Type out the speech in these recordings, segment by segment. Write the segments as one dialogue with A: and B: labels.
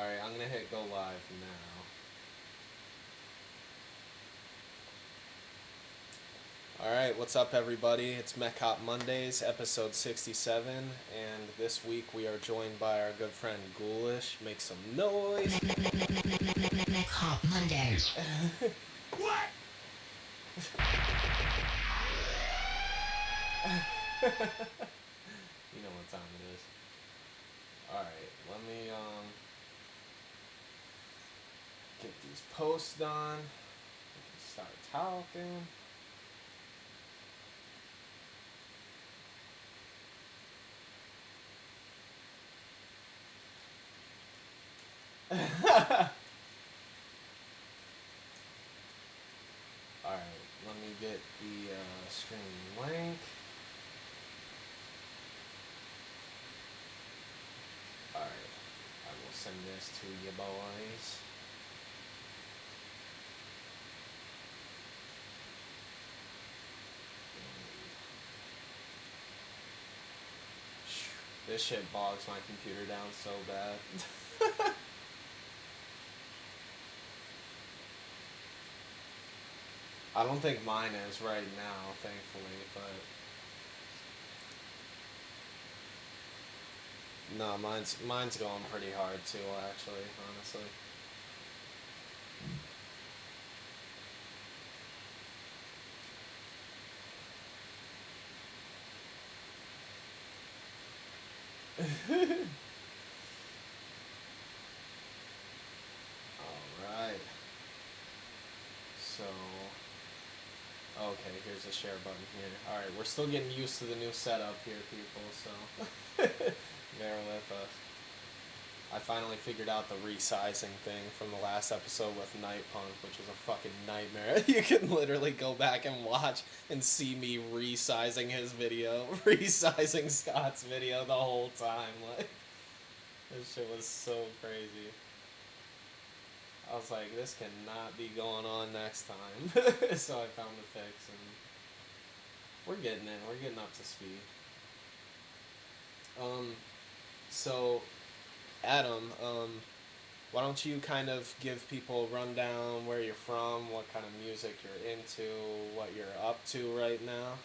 A: Alright, I'm gonna hit go live now. Alright, what's up everybody? It's Mech-Hop Mondays, episode 67, and this week we are joined by our good friend GHOULIsh. Make some noise!
B: Mech-Hop Mondays.
A: What? You know what time it is. Alright, let me get these posts done. We can start talking. Alright, let me get the stream link. Alright, I will send this to you boys. This shit bogs my computer down so bad. I don't think mine is right now, thankfully, but no, mine's going pretty hard too, actually, honestly. Alright. So, okay, here's the share button here. Alright, we're still getting used to the new setup here, people, so bear with us. I finally figured out the resizing thing from the last episode with Night Punk, which was a fucking nightmare. You can literally go back and watch and see me resizing his video, resizing Scott's video the whole time. Like, this shit was so crazy. I was like, this cannot be going on next time. So I found the fix, and we're getting it. We're getting up to speed. So Adam, why don't you kind of give people a rundown where you're from, what kind of music you're into, what you're up to right now?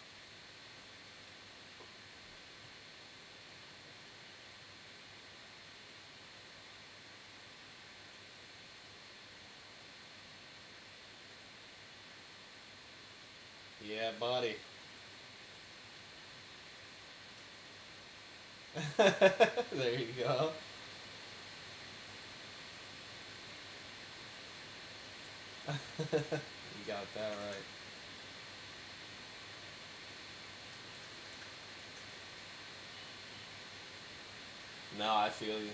A: Yeah, buddy. There you go. You got that right. No, I feel you.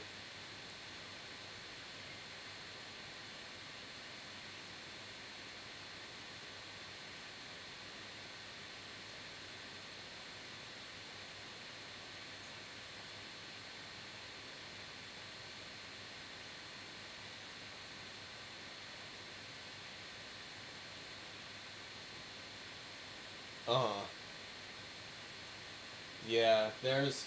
A: Uh-huh. Yeah, there's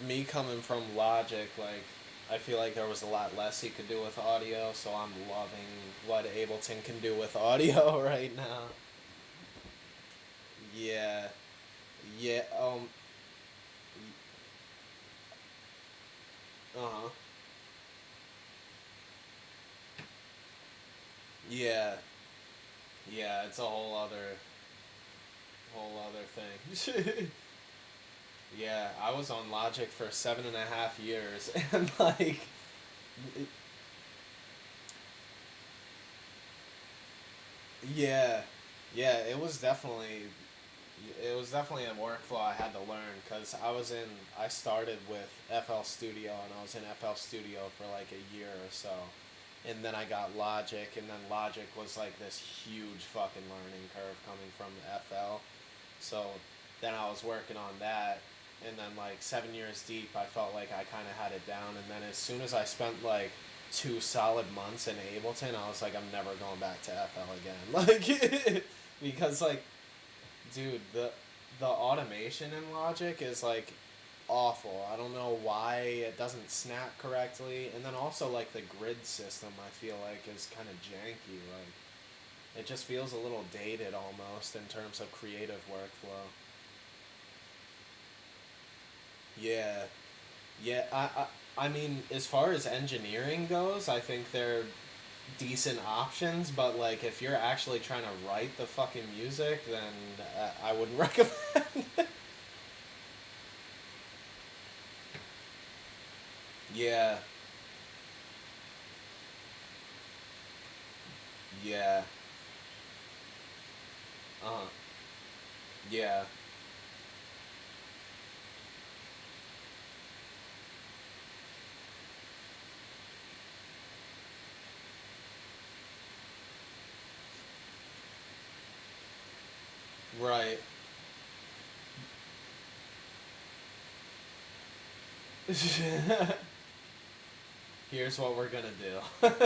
A: me coming from Logic, like, I feel like there was a lot less he could do with audio, so I'm loving what Ableton can do with audio right now. Yeah. Yeah, uh-huh. Yeah. Yeah, it's a whole other thing. Yeah, I was on Logic for 7.5 years, and like, yeah, yeah, it was definitely a workflow I had to learn because I started with FL Studio and I was in FL Studio for like a year or so, and then I got Logic, and then Logic was like this huge fucking learning curve coming from FL, so then I was working on that, and then like 7 years deep, I felt like I kind of had it down, and then as soon as I spent like 2 solid months in Ableton, I was like, I'm never going back to FL again, like, because like, dude, the automation in Logic is like awful. I don't know why it doesn't snap correctly, and then also like the grid system I feel like is kind of janky. Like it just feels a little dated almost in terms of creative workflow. Yeah, yeah. I mean, as far as engineering goes, I think they're decent options, but like if you're actually trying to write the fucking music, then I wouldn't recommend. Yeah, yeah, uh, yeah, right. Here's what we're gonna do.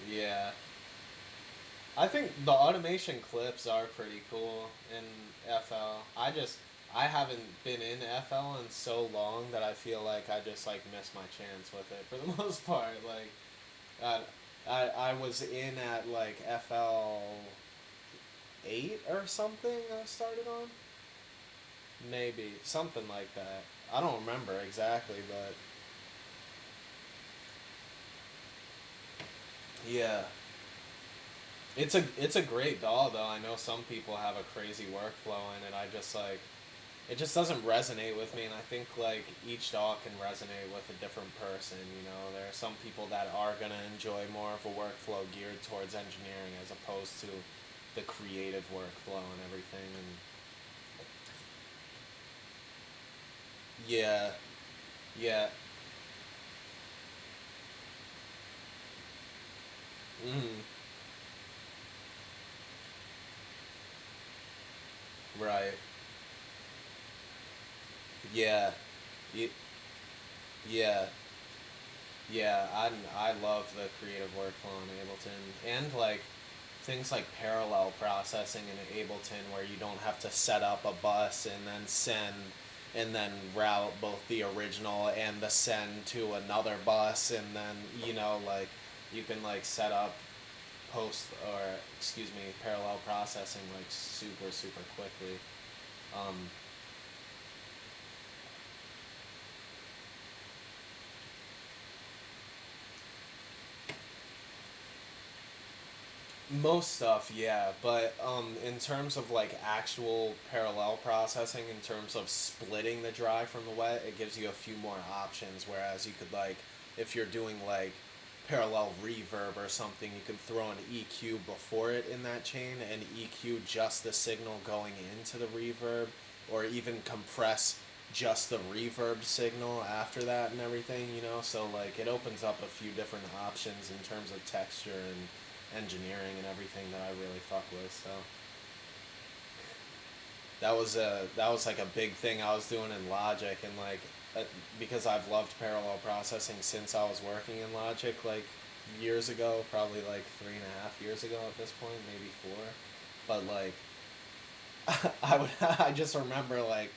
A: Yeah. I think the automation clips are pretty cool in FL. I haven't been in FL in so long that I feel like I just like missed my chance with it for the most part. Like uh, I was in at like FL 8 or something I started on. Maybe something like that. I don't remember exactly, but yeah. It's a great DAW though. I know some people have a crazy workflow in it. I just like it just doesn't resonate with me, and I think like each DAW can resonate with a different person. You know, there are some people that are gonna enjoy more of a workflow geared towards engineering as opposed to the creative workflow and everything. And yeah, yeah, mm, right, yeah, y- yeah. Yeah, I love the creative workflow in Ableton and like things like parallel processing in Ableton where you don't have to set up a bus and then send and then route both the original and the send to another bus and then like you can like set up post or excuse me parallel processing like super quickly. Um, Most stuff, yeah, but in terms of like actual parallel processing, in terms of splitting the dry from the wet, it gives you a few more options. Whereas you could like, if you're doing like parallel reverb or something, you could throw an EQ before it in that chain and EQ just the signal going into the reverb, or even compress just the reverb signal after that and everything. So like it opens up a few different options in terms of texture and engineering and everything that I really fuck with. So that was like a big thing I was doing in Logic and like because I've loved parallel processing since I was working in Logic like years ago, probably like 3.5 years ago at this point, maybe 4. But like I just remember like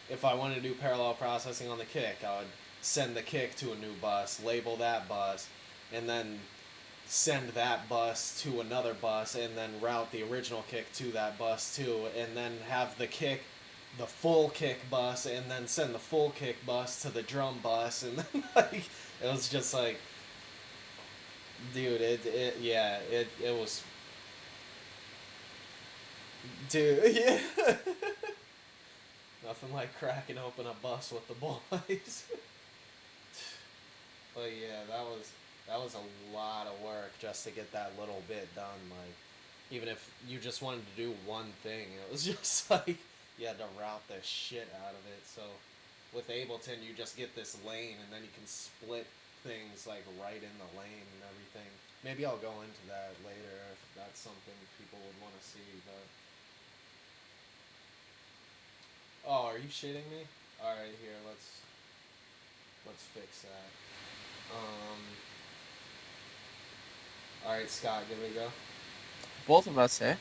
A: if I wanted to do parallel processing on the kick, I would send the kick to a new bus, label that bus, and then send that bus to another bus and then route the original kick to that bus too and then have the full kick bus and then send the full kick bus to the drum bus and then like it was just like dude it yeah it was dude yeah nothing like cracking open a bus with the boys. But yeah, that was a lot of work just to get that little bit done. Like, even if you just wanted to do one thing, it was just like you had to route the shit out of it. So with Ableton, you just get this lane, and then you can split things like right in the lane and everything. Maybe I'll go into that later if that's something people would want to see. But oh, are you shitting me? All right, here let's fix that. All right, Scott, give it a go.
C: Both of us, eh?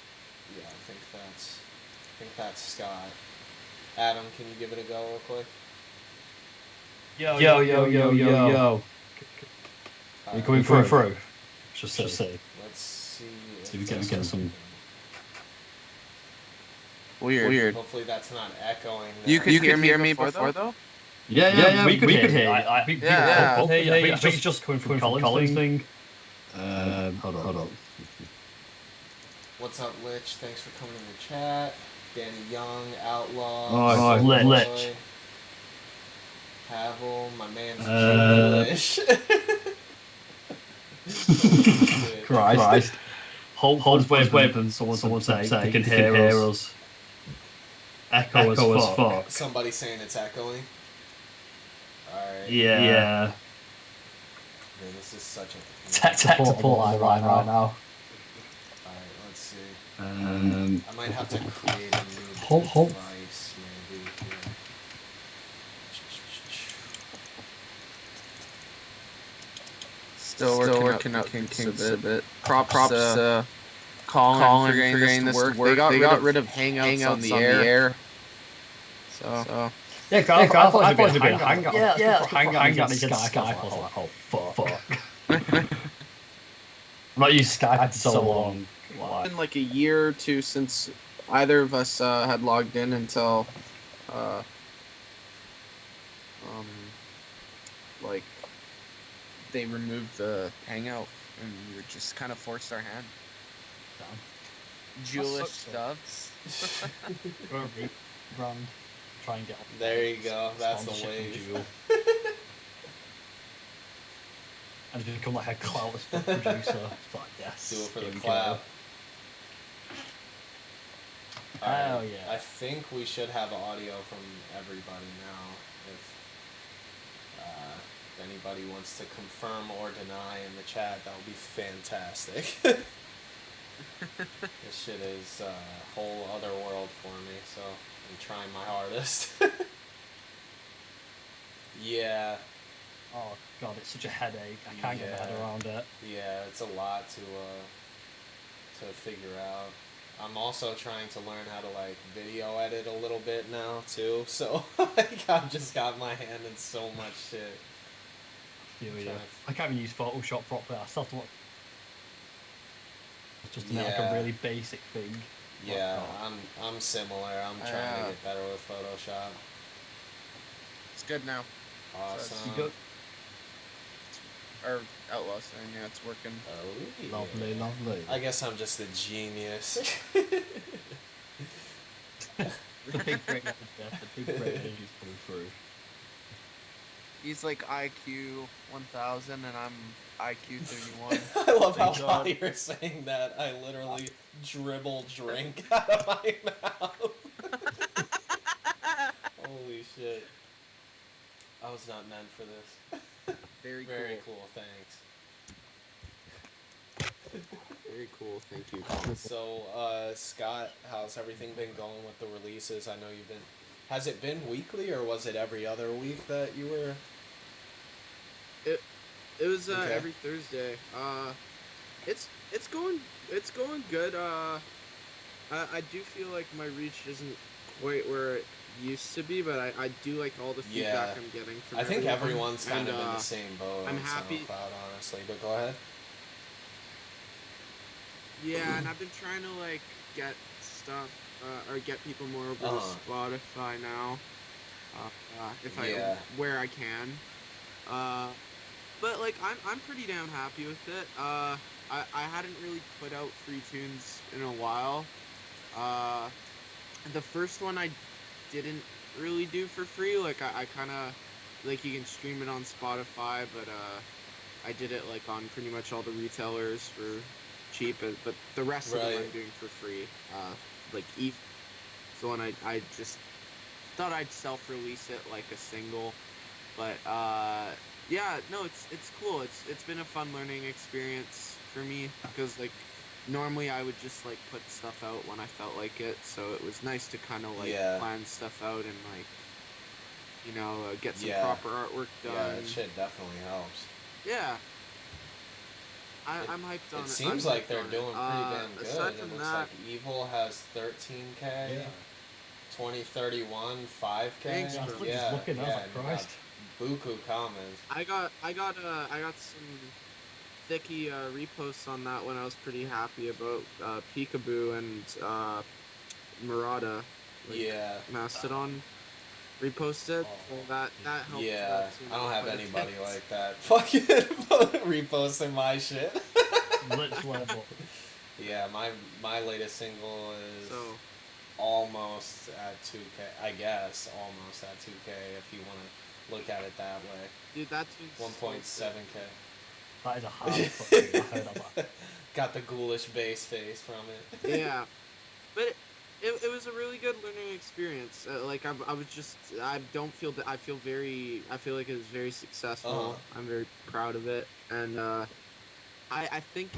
A: Yeah, I think that's Scott. Adam, can you give it a go real quick?
D: Yo. Are you coming through? Just see.
A: Let's see.
D: See if we get some.
C: Weird.
A: Hopefully that's not echoing.
C: You could hear me before though?
D: Yeah, we could hear you.
C: Yeah.
D: I think it's just coming from Colin's thing. Hold on.
A: What's up, Lich? Thanks for coming in the chat. Danny Young, Outlaw.
D: Oh, Lich.
A: Havel, my man's GHOULIsh.
D: Christ. Hold wave and someone say they can hear us. Echo as fuck.
A: Somebody saying it's echoing. Alright.
D: Yeah.
A: Man, this is such a
D: Tech support line right now.
A: Alright, let's see.
D: I
A: might have to create a new
D: Hold.
A: device, maybe. Here.
C: Still working out kinks a bit. Props Colin for getting this to work. They got rid of Hangouts on the air. So.
D: Yeah, I thought it was a bit of Hangout. Yeah, Hangout against Skype. I was like, oh, fuck. I've not used Skype in so long.
C: It's been like a year or two since either of us had logged in until, like, they removed the Hangout and we were just kind of forced our hand. GHOULISH stubs.
D: Brand. Try and get.
A: There you go. That's the wave.
D: And just become like a clout stuff producer. It's like, yes.
A: Do it for the clout.
D: Oh yeah.
A: I think we should have audio from everybody now. If anybody wants to confirm or deny in the chat, that would be fantastic. This shit is a whole other world for me, so I'm trying my hardest. Yeah.
D: Oh god, it's such a headache. I can't get my head around it.
A: Yeah, it's a lot to figure out. I'm also trying to learn how to like video edit a little bit now too. So like I've just got my hand in so much shit.
D: Yeah. I can't even use Photoshop properly. I still have to look. It's just like a really basic thing.
A: Yeah, I'm similar. I'm trying to get better with Photoshop.
C: It's good now.
A: Awesome.
D: You good?
C: Or Outlaw saying, yeah, it's working.
A: Oh, yeah.
D: Lovely.
A: I guess I'm just a genius.
D: The big brain is coming through.
C: He's like IQ 1000 and I'm IQ 31.
A: I love how high you're saying that. I literally dribble drink out of my mouth. Holy shit. I was not meant for this.
C: Very
A: cool, thanks.
C: Very cool, thank you.
A: So, Scott, how's everything been going with the releases? I know you've been... Has it been weekly, or was it every other week that you were...
C: It was every Thursday. It's going good. I do feel like my reach isn't quite where it used to be, but I do like all the feedback I'm getting from
A: I think
C: everyone.
A: everyone's kind of in the same boat.
C: I'm happy.
A: SoundCloud, honestly, but go ahead.
C: Yeah, and I've been trying to like get stuff or get people more over to Spotify now. Where I can. But like I'm pretty damn happy with it. I hadn't really put out free tunes in a while. The first one I didn't really do for free. Like I kind of like you can stream it on Spotify, but I did it like on pretty much all the retailers for cheap. But the rest of them I'm doing for free. Like Eve, the one I just thought I'd self-release it like a single, but Yeah, no, it's cool. It's been a fun learning experience for me because like normally I would just like put stuff out when I felt like it. So it was nice to kind of like
A: Yeah,
C: plan stuff out and like get some
A: yeah,
C: proper artwork
A: yeah. That
C: done.
A: shit definitely helps.
C: Yeah,
A: It
C: I'm hyped
A: it
C: on it. I'm
A: seems like
C: hyped
A: they're
C: on it.
A: doing pretty damn
C: Aside
A: good. It
C: from
A: looks like
C: that,
A: Evil has 13K.
D: Yeah.
A: 2031 5K.
C: thanks,
D: Yeah, I
C: bro.
D: was just looking. I was
A: Yeah,
D: like,
A: and you got
D: Christ.
A: buku comments.
C: I got some thicky reposts on that one. I was pretty happy about Peekaboo and Murata, like
A: Yeah.
C: Mastodon reposted. So that helped
A: Yeah,
C: too
A: I don't have
C: quite a
A: anybody
C: bit.
A: like that fucking reposting my shit.
D: Lich level.
A: Yeah, my latest single is
C: So
A: almost at 2K. I guess almost at 2K if you want to look at it that way.
C: dude, that tune's so
A: 1.7K.
D: That is a hard fucking. I heard of that.
A: Got the ghoulish bass face from it.
C: sick. Yeah, but it was a really good learning experience. Like I was just I don't feel that I feel like it was very successful. I'm very proud of it, and I think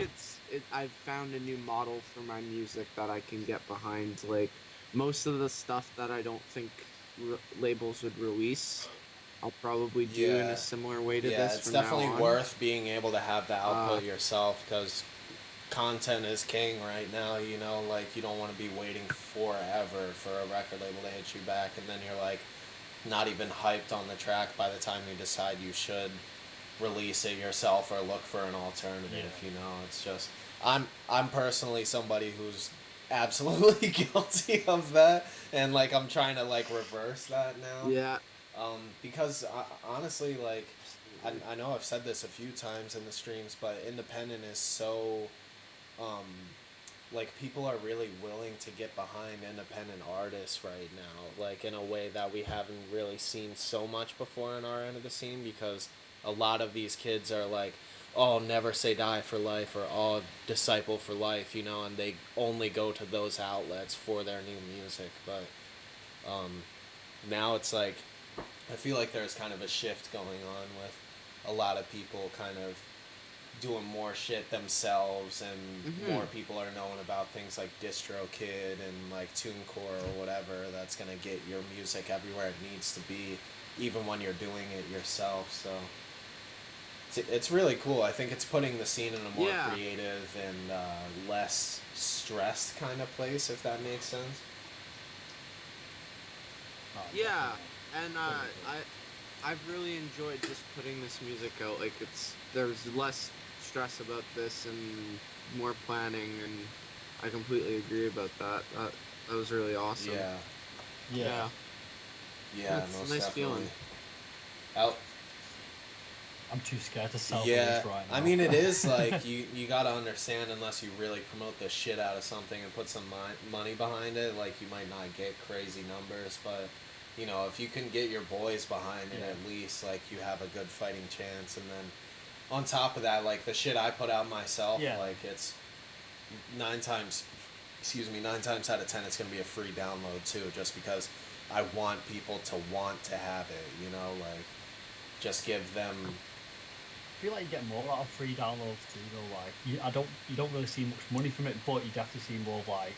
C: I've found a new model for my music that I can get behind. Like most of the stuff that I don't think labels would release, I'll probably do in
A: Yeah.
C: a similar way to
A: Yeah,
C: this
A: it's
C: from
A: definitely
C: now on.
A: worth being able to have the output yourself because content is king right now. You know, like you don't want to be waiting forever for a record label to hit you back, and then you're like not even hyped on the track by the time you decide you should release it yourself or look for an alternative.
D: Yeah.
A: You know, it's just I'm personally somebody who's absolutely guilty of that, and like I'm trying to like reverse that now.
C: Yeah,
A: Because honestly, like, I know I've said this a few times in the streams, but independent is so, um, like, people are really willing to get behind independent artists right now, like, in a way that we haven't really seen so much before in our end of the scene, because a lot of these kids are like, oh, never say die for life, or oh, disciple for life, you know, and they only go to those outlets for their new music, but, now it's like, I feel like there's kind of a shift going on with a lot of people kind of doing more shit themselves, and more people are knowing about things like DistroKid and like TuneCore or whatever that's gonna get your music everywhere it needs to be, even when you're doing it yourself. So it's really cool. I think it's putting the scene in a more
C: Yeah.
A: creative and less stressed kind of place, if that makes sense.
D: Oh,
C: yeah,
D: definitely.
C: and I've really enjoyed just putting this music out. Like there's less stress about this and more planning, and I completely agree about that. That was really awesome.
A: Yeah.
D: Yeah.
A: Yeah,
C: It's a
A: most
C: nice
A: definitely.
C: feeling.
A: Out.
D: I'm too scared to sell
A: Yeah,
D: these right now.
A: I mean it is like you gotta understand, unless you really promote the shit out of something and put some money behind it, like you might not get crazy numbers, but you know, if you can get your boys behind it, at least like you have a good fighting chance. And then on top of that, like the shit I put out myself,
D: Yeah.
A: like it's 9 times out of 10 it's gonna be a free download too, just because I want people to want to have it, you know, like just give them.
D: I feel like you get more out of free downloads too, though. Like you don't really see much money from it, but you definitely see more of like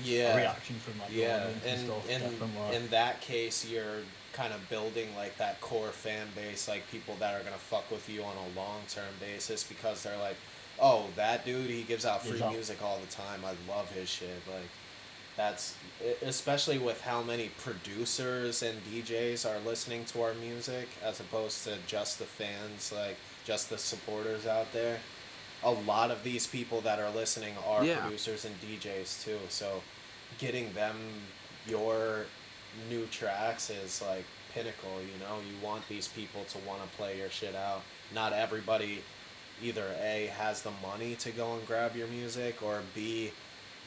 A: Yeah.
D: a reaction from like the
A: Yeah,
D: audience and
A: and
D: stuff. Definitely.
A: in that case, you're kind of building like that core fan base, like people that are gonna fuck with you on a long term basis, because they're like, oh, that dude, he gives out free
D: Exactly.
A: music all the time. I love his shit. Like, that's especially with how many producers and DJs are listening to our music, as opposed to just the fans, like just the supporters out there. A lot of these people that are listening are
C: Yeah.
A: producers and DJs too. So getting them your new tracks is like pinnacle, you know? You want these people to want to play your shit out. Not everybody either A, has the money to go and grab your music, or B,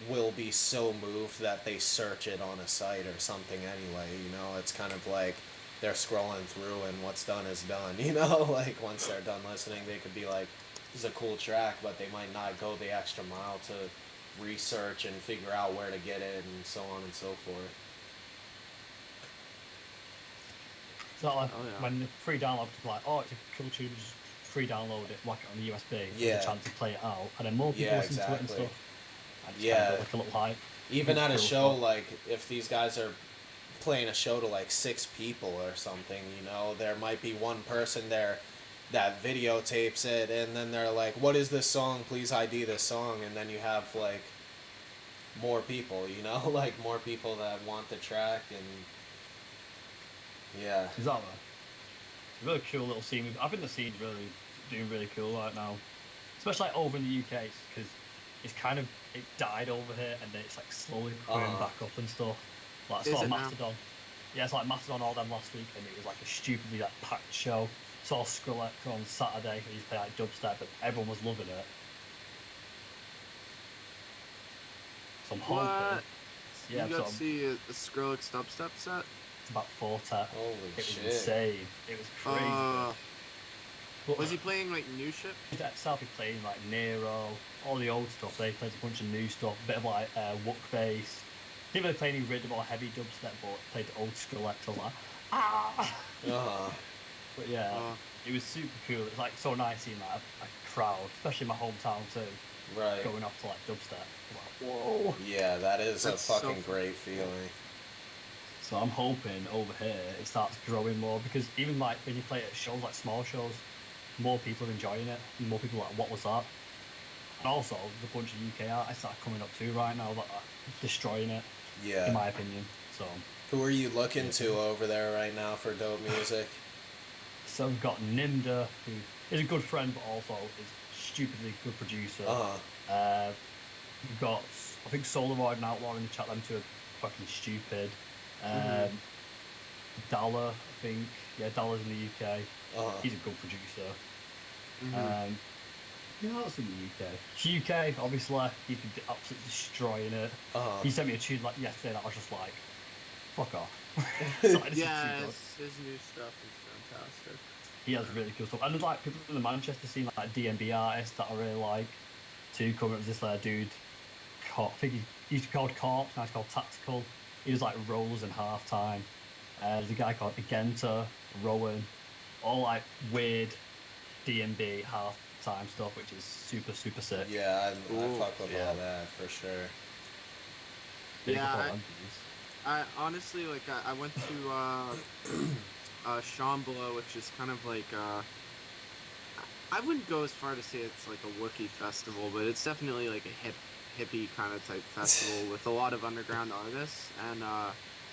A: will be so moved that they search it on a site or something anyway, you know? It's kind of like they're scrolling through and what's done is done, you know? Like once they're done listening, they could be like, this is a cool track, but they might not go the extra mile to research and figure out where to get it and so on and so forth.
D: So like,
C: Oh, yeah.
D: when the free download was like, oh, it's a cool tune, just free download it, whack it on the USB,
A: Yeah.
D: there's a chance to play it out, and then more people
A: Yeah,
D: listen to it and
A: exactly.
D: stuff. And it's kind
A: Yeah.
D: of like a little hype.
A: Even
D: It's
A: at a
D: cool
A: show,
D: stuff.
A: like, if these guys are playing a show to, like, 6 people or something, you know, there might be one person there that videotapes it, and then they're like, what is this song? Please ID this song. And then you have, like, more people, you know? Like, more people that want the track, and... Yeah.
D: Exactly. It's a really cool little scene. I think the scene's really doing really cool right now, especially like over in the UK, because it's kind of it died over here and then it's like slowly coming back up and stuff. Like I
C: Is
D: saw
C: it now?
D: Mastodon. Yeah, it's like Mastodon all them last week, and it was like a stupidly like packed show. Saw Skrillex on Saturday. He played like dubstep, and everyone was loving it. So I'm hoping.
C: What?
D: Yeah,
C: You
D: so
C: got to see a Skrillex dubstep set?
D: it's about 4
A: Holy
D: It was
A: shit.
D: insane. It was crazy. But
C: Was he playing like new shit?
D: itself, he played like Nero, all the old stuff. They played a bunch of new stuff, a bit of like Wook bass. Didn't really play any rhythm or heavy dubstep, but played the old Skrillex. I was like, ah!
A: Uh-huh.
D: But yeah, it was super cool. It's like so nice seeing like a crowd, especially in my hometown too,
A: Right.
D: going off to like dubstep. I'm like, whoa!
A: Yeah, that is
C: That's
A: a
C: so
A: fucking
C: fucking
A: great
C: cool.
A: feeling.
D: So I'm hoping over here it starts growing more, because even like when you play it at shows, like small shows, more people are enjoying it. And more people are like, what was that? And also, the bunch of UK artists that are coming up too right now that are destroying it, in
A: Yeah.
D: my opinion. So
A: Who are you looking to over there right now for dope music?
D: we've got Nimda, who is a good friend, but also is stupidly good producer.
A: Uh-huh.
D: We've got, I think, Solaroid and Outlaw in the chat. Them two are fucking stupid. Dalla, I think. Yeah, Dalla's in the UK.
A: Uh-huh.
D: He's a good producer.
C: Mhm.
D: Who else in the UK? UK, obviously, he's been absolutely destroying it.
A: Uh-huh.
D: He sent me a tune like yesterday that I was just like, fuck off. It's like, this is
C: Yeah,
D: too good.
C: his new stuff is fantastic.
D: He has really cool stuff. And there's like people in the Manchester scene, like D&B artists that I really like too. Coming up with this dude, I think he used to be called Corpse, now he's called Tactical. He does like rolls and halftime. There's a guy called Agenta, Rowan, all like weird D&B halftime stuff, which is super, super sick.
A: Yeah, I
C: Ooh,
A: fuck with
D: yeah.
A: all that for sure.
D: Big
C: Yeah,
D: up all
C: I-
D: them dudes.
C: I honestly like I went to Sean Below, which is kind of like I wouldn't go as far to say it's like a Wookiee festival, but it's definitely like a hippie kind of type festival with a lot of underground artists. And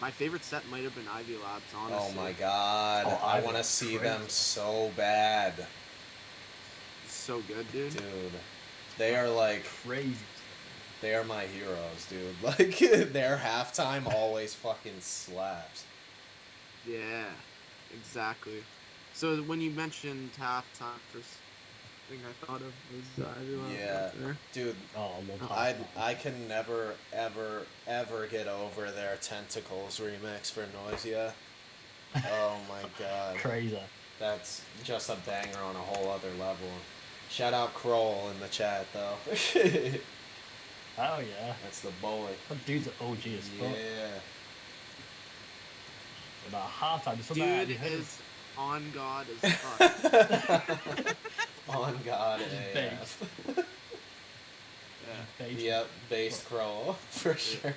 C: my favorite set might have been Ivy Labs, honestly.
A: Oh my god.
D: Oh,
A: I
D: Ivy
A: want to
D: Lab's
A: see
D: crazy.
A: them so bad.
C: It's so good, dude.
A: Dude. They are like,
D: Crazy.
A: they are my heroes, dude. Like, their halftime always fucking slaps.
C: Yeah, exactly. So when you mentioned halftime, first thing I thought of was Ivy Labs.
A: Yeah.
C: Right there.
A: Dude,
D: Oh, I love
A: I
D: halftime.
A: I can never, ever, ever get over their Tentacles remix for Noisia. Oh my god.
D: Crazy.
A: That's just a banger on a whole other level. Shout out Kroll in the chat, though.
D: Oh, yeah.
A: That's the boy.
D: That dude's an OG as fuck.
A: Yeah.
D: About halftime, there's something
C: Dude
D: you heard of-
C: is on God as fuck.
A: On God
D: Just
A: AF.
C: Yeah.
D: bass,
A: Yep, based Kroll, for sure.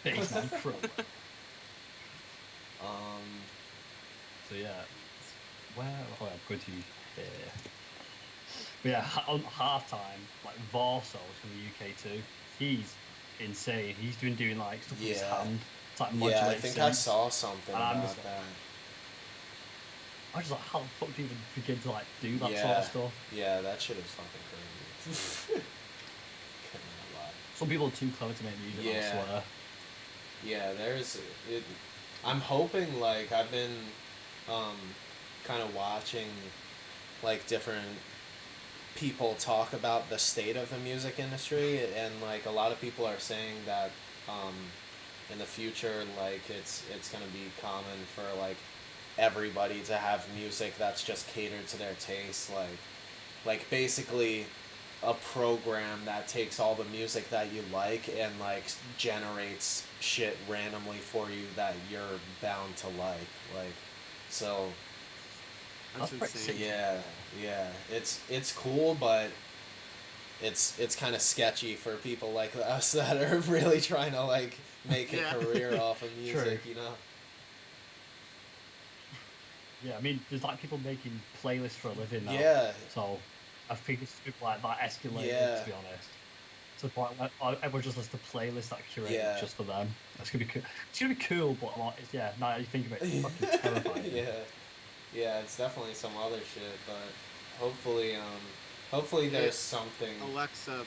D: bass man crow.
A: Um,
D: So yeah, where? Oh, I'm going to here. But yeah, on halftime, like Varso's from the UK too. He's insane. He's been doing like stuff with his
A: Yeah.
D: hand. It's like
A: yeah, I
D: modulated
A: think I
D: synths.
A: saw something
D: And I'm
A: about
D: just-
A: that.
D: I was just like, how the fuck do you even begin to like do that sort
A: Yeah.
D: of stuff?
A: Yeah, that shit is fucking crazy. Couldn't lie.
D: Some people are too clever to make music. I
A: Yeah.
D: swear.
A: Yeah, there's it. I'm hoping, like, I've been kind of watching like different people talk about the state of the music industry, and like a lot of people are saying that in the future, like it's gonna be common for like everybody to have music that's just catered to their taste, like basically a program that takes all the music that you like and like generates shit randomly for you that you're bound to like so
C: That's
D: That's pretty
C: insane.
D: sick.
A: yeah, it's cool, but it's kind of sketchy for people like us that are really trying to like make a
C: Yeah.
A: career off of music,
D: True.
A: you know.
D: Yeah, I mean, there's like people making playlists for a living now.
A: Yeah,
D: So I think it's like that escalated,
A: Yeah.
D: to be honest. To the point where everyone just listens to playlists that are curated
A: Yeah.
D: just for them. That's gonna be cool. It's gonna be cool, but like, it's, yeah, now that you think of it, it's fucking terrifying.
A: yeah, it's definitely some other shit, but hopefully there's something.
C: Alexa,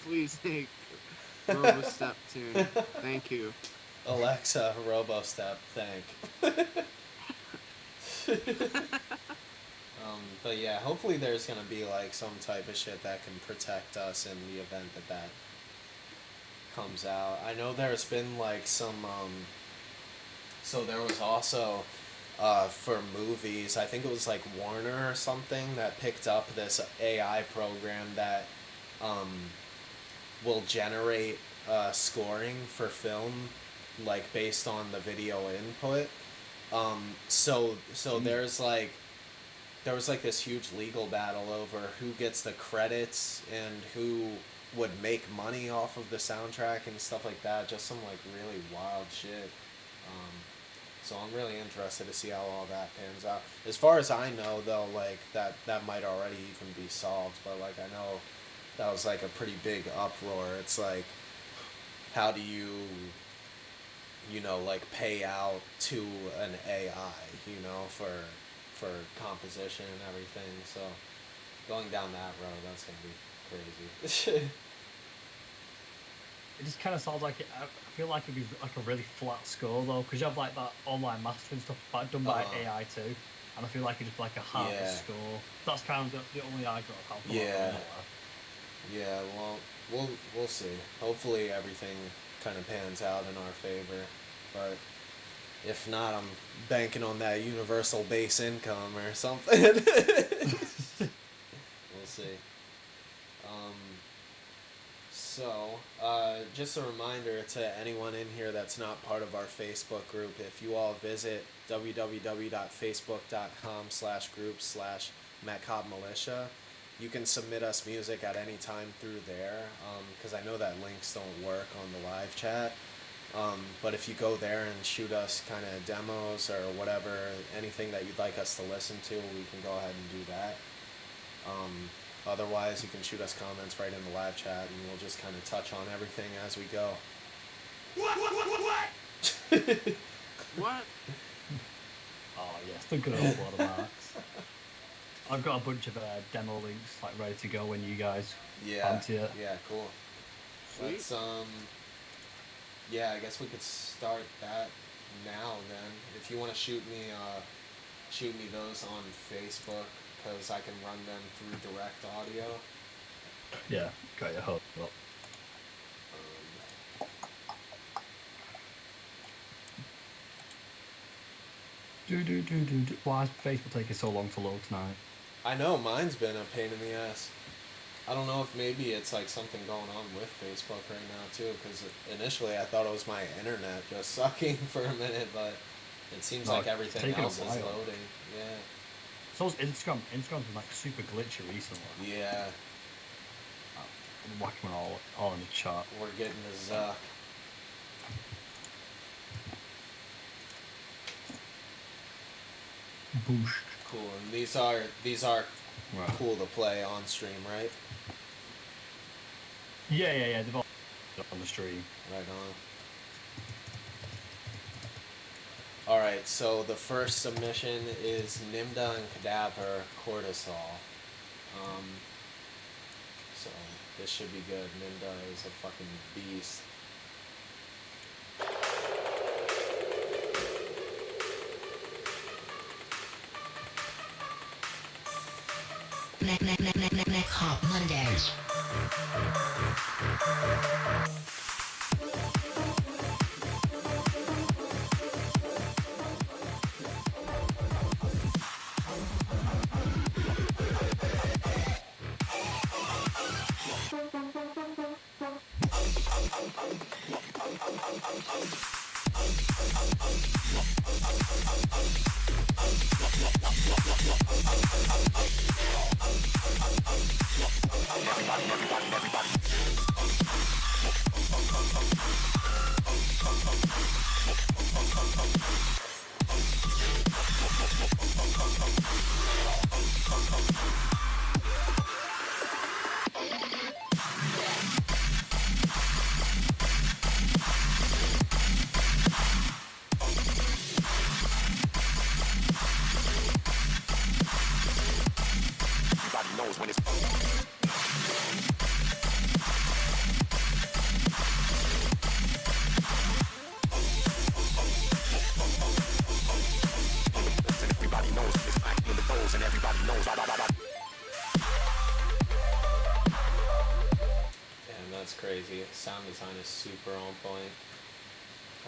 C: please make Robo Step tune. Thank you.
A: Alexa, RoboStep, thank. But yeah, hopefully there's gonna be like some type of shit that can protect us in the event that comes out. I know there's been like some so there was also for movies, I think it was like Warner or something that picked up this AI program that will generate scoring for film like based on the video input. So there was like this huge legal battle over who gets the credits and who would make money off of the soundtrack and stuff like that. Just some like really wild shit. So I'm really interested to see how all that pans out. As far as I know, though, like that might already even be solved. But like I know that was like a pretty big uproar. It's like, how do you like pay out to an AI, for composition and everything. So going down that road, that's gonna be crazy.
D: It just kind of sounds like it. I feel like it'd be like a really flat score though, because you have like that online mastering stuff done by AI too, and I feel like it's just like a harder
A: Yeah.
D: score. That's kind of the only argument I've had for
A: Yeah.
D: that.
A: Yeah, well, we'll see. Hopefully everything kind of pans out in our favor, but if not, I'm banking on that universal base income or something. We'll see. Just a reminder to anyone in here that's not part of our Facebook group, if you all visit www.facebook.com/group/Mech-Hop Militia, you can submit us music at any time through there, because I know that links don't work on the live chat. But if you go there and shoot us kind of demos or whatever, anything that you'd like us to listen to, we can go ahead and do that. Otherwise, you can shoot us comments right in the live chat, and we'll just kind of touch on everything as we go.
C: What?
D: Oh yes, the good old watermarks. I've got a bunch of demo links like ready to go when you guys fancy it.
A: Yeah, cool.
C: Sweet.
A: Let's yeah, I guess we could start that now then. If you want to shoot me those on Facebook, because I can run them through direct audio.
D: Yeah, got your hope up. Why is Facebook taking so long to load tonight?
A: I know, mine's been a pain in the ass. I don't know if maybe it's like something going on with Facebook right now too, because initially I thought it was my internet just sucking for a minute, but it seems like everything
D: taken a
A: else is
D: while.
A: loading. Yeah.
D: So is Instagram. Instagram's been like super glitchy recently.
A: Yeah,
D: I'm whacking them all in the chat.
A: we're getting the Zuck.
D: Boosh.
A: Cool, and these are
D: Right.
A: cool to play on stream, right?
D: Yeah. They've all on the stream.
A: Right on. Alright, so the first submission is Nimda and Cadaver Cortisol. So this should be good. Nimda is a fucking beast.
B: Mech-Hop Mondays.
A: Damn, that's crazy. Sound design is super on point.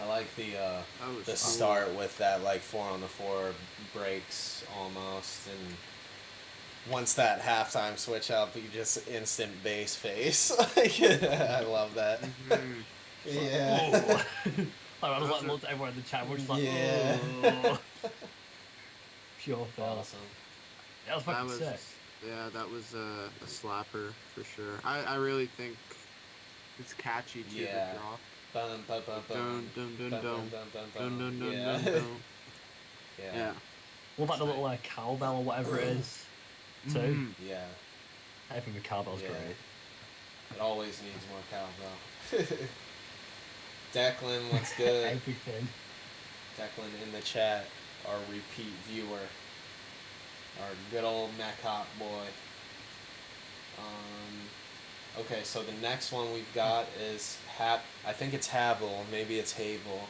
A: I like the
C: cool.
A: start with that like 4-on-the-4 breaks almost, and once that halftime switch up, you just instant bass face. I love that.
C: Mm-hmm.
A: Yeah.
D: I was like, looked at everyone in the chat, we're just like,
A: Yeah.
D: oh. Pure fail.
A: Awesome.
D: That was fucking sick.
C: Yeah, that was a slapper for sure. I really think it's catchy too.
A: Yeah.
C: The drop.
A: Bum, bum, bum, bum.
C: Dun dun dun
A: Bum,
C: dun
A: bum, bum, bum,
C: dun
A: bum.
C: dun dun
A: Yeah.
C: dun dun.
A: Yeah.
C: Yeah.
D: What about the little cowbell or whatever it is, too?
C: Mhm.
A: Yeah.
D: Everything with cowbell's
A: Yeah.
D: great.
A: It always needs more cowbell. Declan, what's good?
D: Everything.
A: Declan in the chat, our repeat viewer. Our good old Mech-Hop boy. Okay, so the next one we've got is I think it's Havel, maybe it's Havel.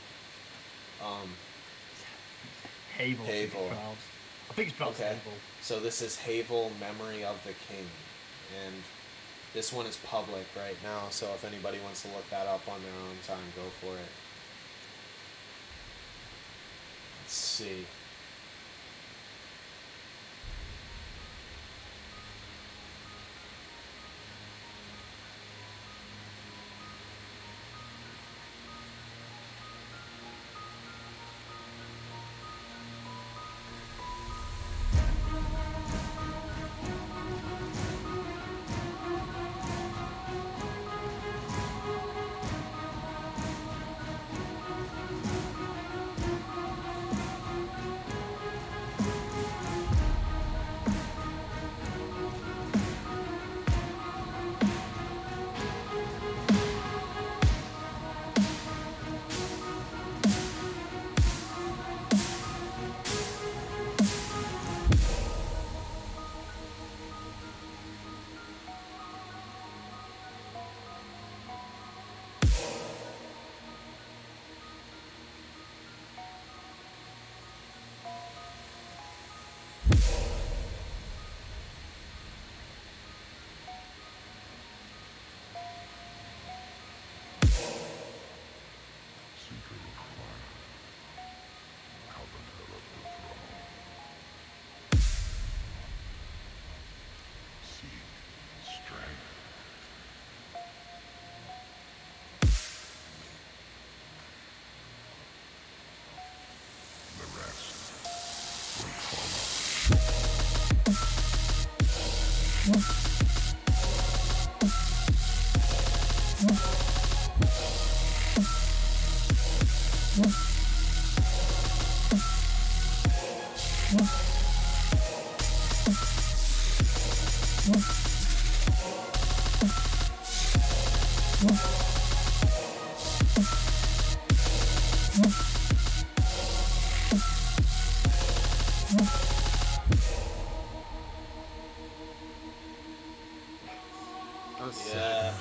D: Havel.
A: Havel.
D: I think it's pronounced
A: Okay.
D: Havel.
A: So this is Havel, Memory of the King. And this one is public right now, so if anybody wants to look that up on their own time, go for it. Let's see.
C: That was sick.
A: Yeah.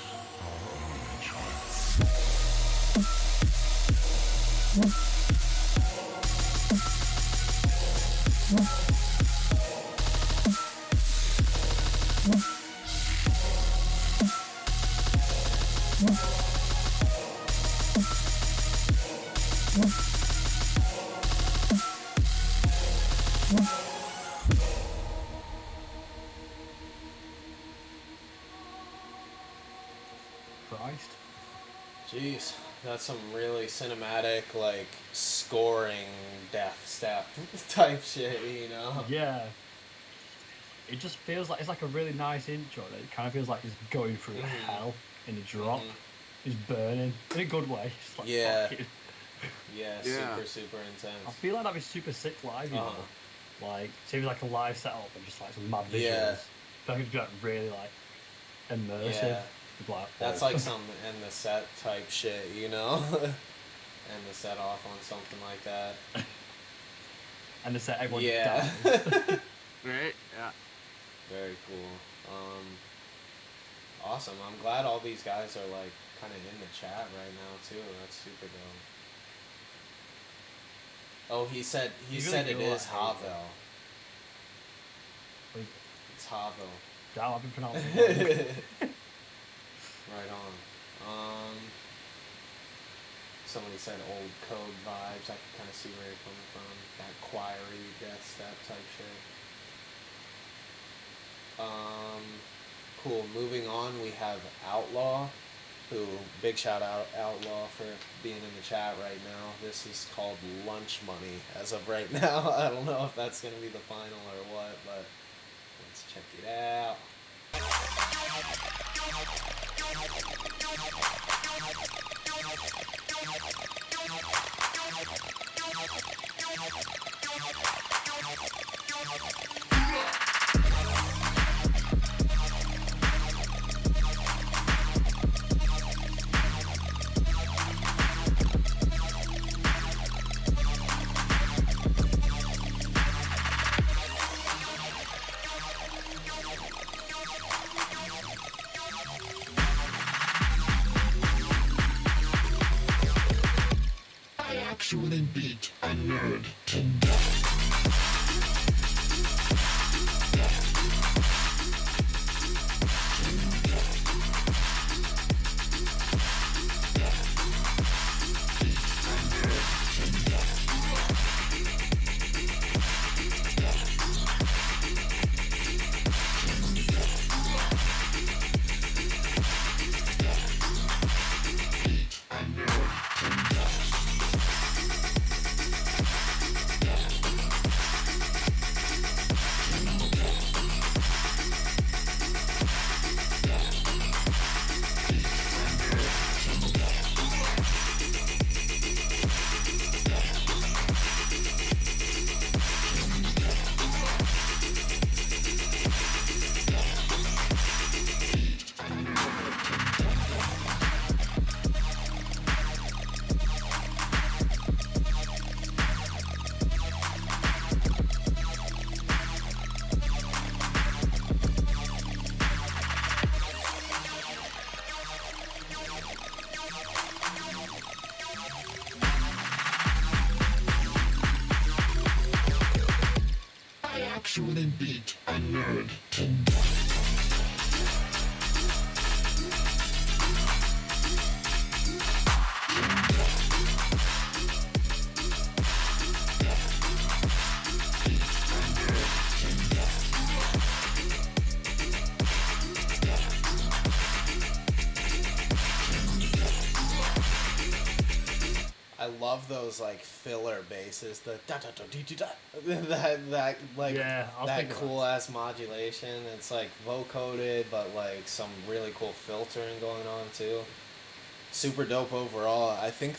D: Christ.
A: Jeez, that's some really cinematic, like, scoring death step type shit, you know?
D: Yeah. It just feels like it's like a really nice intro. It kind of feels like it's going through hell in a drop. It's burning in a good way. It's like,
A: Yeah.
D: fuck it.
A: Yeah,
C: Yeah.
A: super intense.
D: I feel like that'd be super sick live, you know. Like, seems like a live setup and just like some mad visuals.
A: Yeah.
D: But I think it'd be like really like immersive.
A: Yeah.
D: It'd be like,
A: That's
D: oh.
A: like some end the set type shit, you know? End the set off on something like that.
D: And to set everyone
A: Yeah.
D: down.
C: Right? Yeah.
A: Very cool. Awesome. I'm glad all these guys are like kind of in the chat right now too. That's super dope. Oh, he said
D: He's
A: it
D: really
A: is
D: cool, I hate
A: Havel.
D: Wait,
A: It's Havel.
D: damn, I've been pronouncing it wrong.
A: Right on. Somebody said old code vibes. I can kind of see where you're coming from. That choiry death step type shit. Cool. Moving on, we have Outlaw, who, big shout out Outlaw for being in the chat right now. This is called Lunch Money as of right now. I don't know if that's going to be the final or what, but let's check it out.
B: I actually beat a nerd to death. I actually beat a nerd to death.
A: I love those like filler basses, the da da da dee dee da, that like
D: Yeah, I was
A: that
D: thinking
A: cool ass modulation. It's like vocoded, but like some really cool filtering going on too. Super dope overall. I think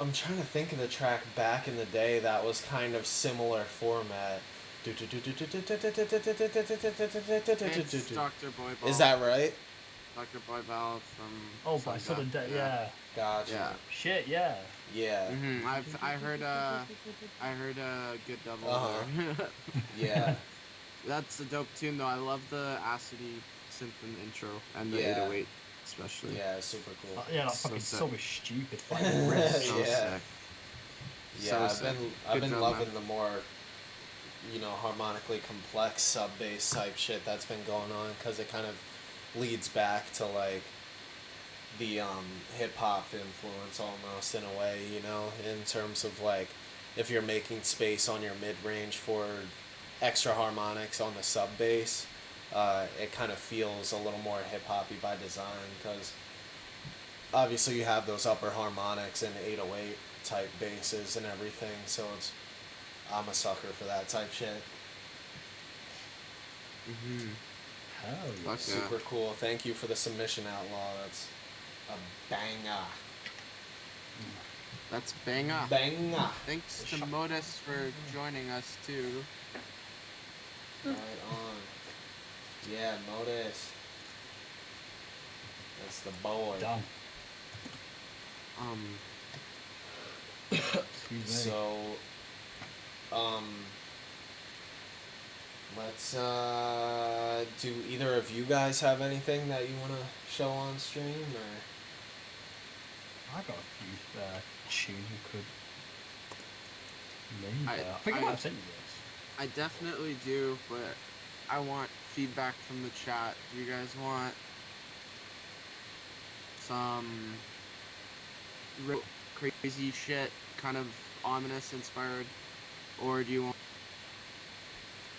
A: I'm trying to think of the track back in the day that was kind of similar format.
C: It's Dr. Boy Ball.
A: Is that right?
C: Dr. Boy Ball from...
D: Oh, by Southern Death, yeah.
A: Gotcha.
C: Yeah.
D: Shit, yeah.
A: Yeah.
C: I heard Good Devil there.
A: Yeah.
C: That's a dope tune though. I love the acidy synth in the intro and the
A: Yeah.
C: 808 especially.
A: Yeah, super cool.
D: Yeah, that
C: So
D: fucking
C: sick.
D: song is stupid. Like, riff.
C: So
A: Yeah.
C: sick.
A: Yeah,
C: So
A: I've
C: sick.
A: been
C: Good drum,
A: loving
C: man.
A: the more, harmonically complex sub bass type shit that's been going on because it kind of leads back to like the hip hop influence almost in a way, in terms of like if you're making space on your mid range for extra harmonics on the sub bass, it kind of feels a little more hip hoppy by design because obviously you have those upper harmonics and 808 type basses and everything, so I'm a sucker for that type shit.
C: Mm-hmm.
D: Hell yeah.
C: Fuck yeah.
A: Super cool. Thank you for the submission, Outlaw. That's a banger.
C: That's banger.
A: Banger.
C: Thanks to Modus for joining us too.
A: Right on. Yeah, Modus. That's the boy.
D: Damn. Excuse me.
A: So, let's, do either of you guys have anything that you want to show on stream, or?
D: I got a few tunes you could maybe.
C: I-
D: I think I
C: I-
D: might have sent you this.
C: I definitely do, but I want feedback from the chat. Do you guys want some real crazy shit, kind of ominous inspired, or do you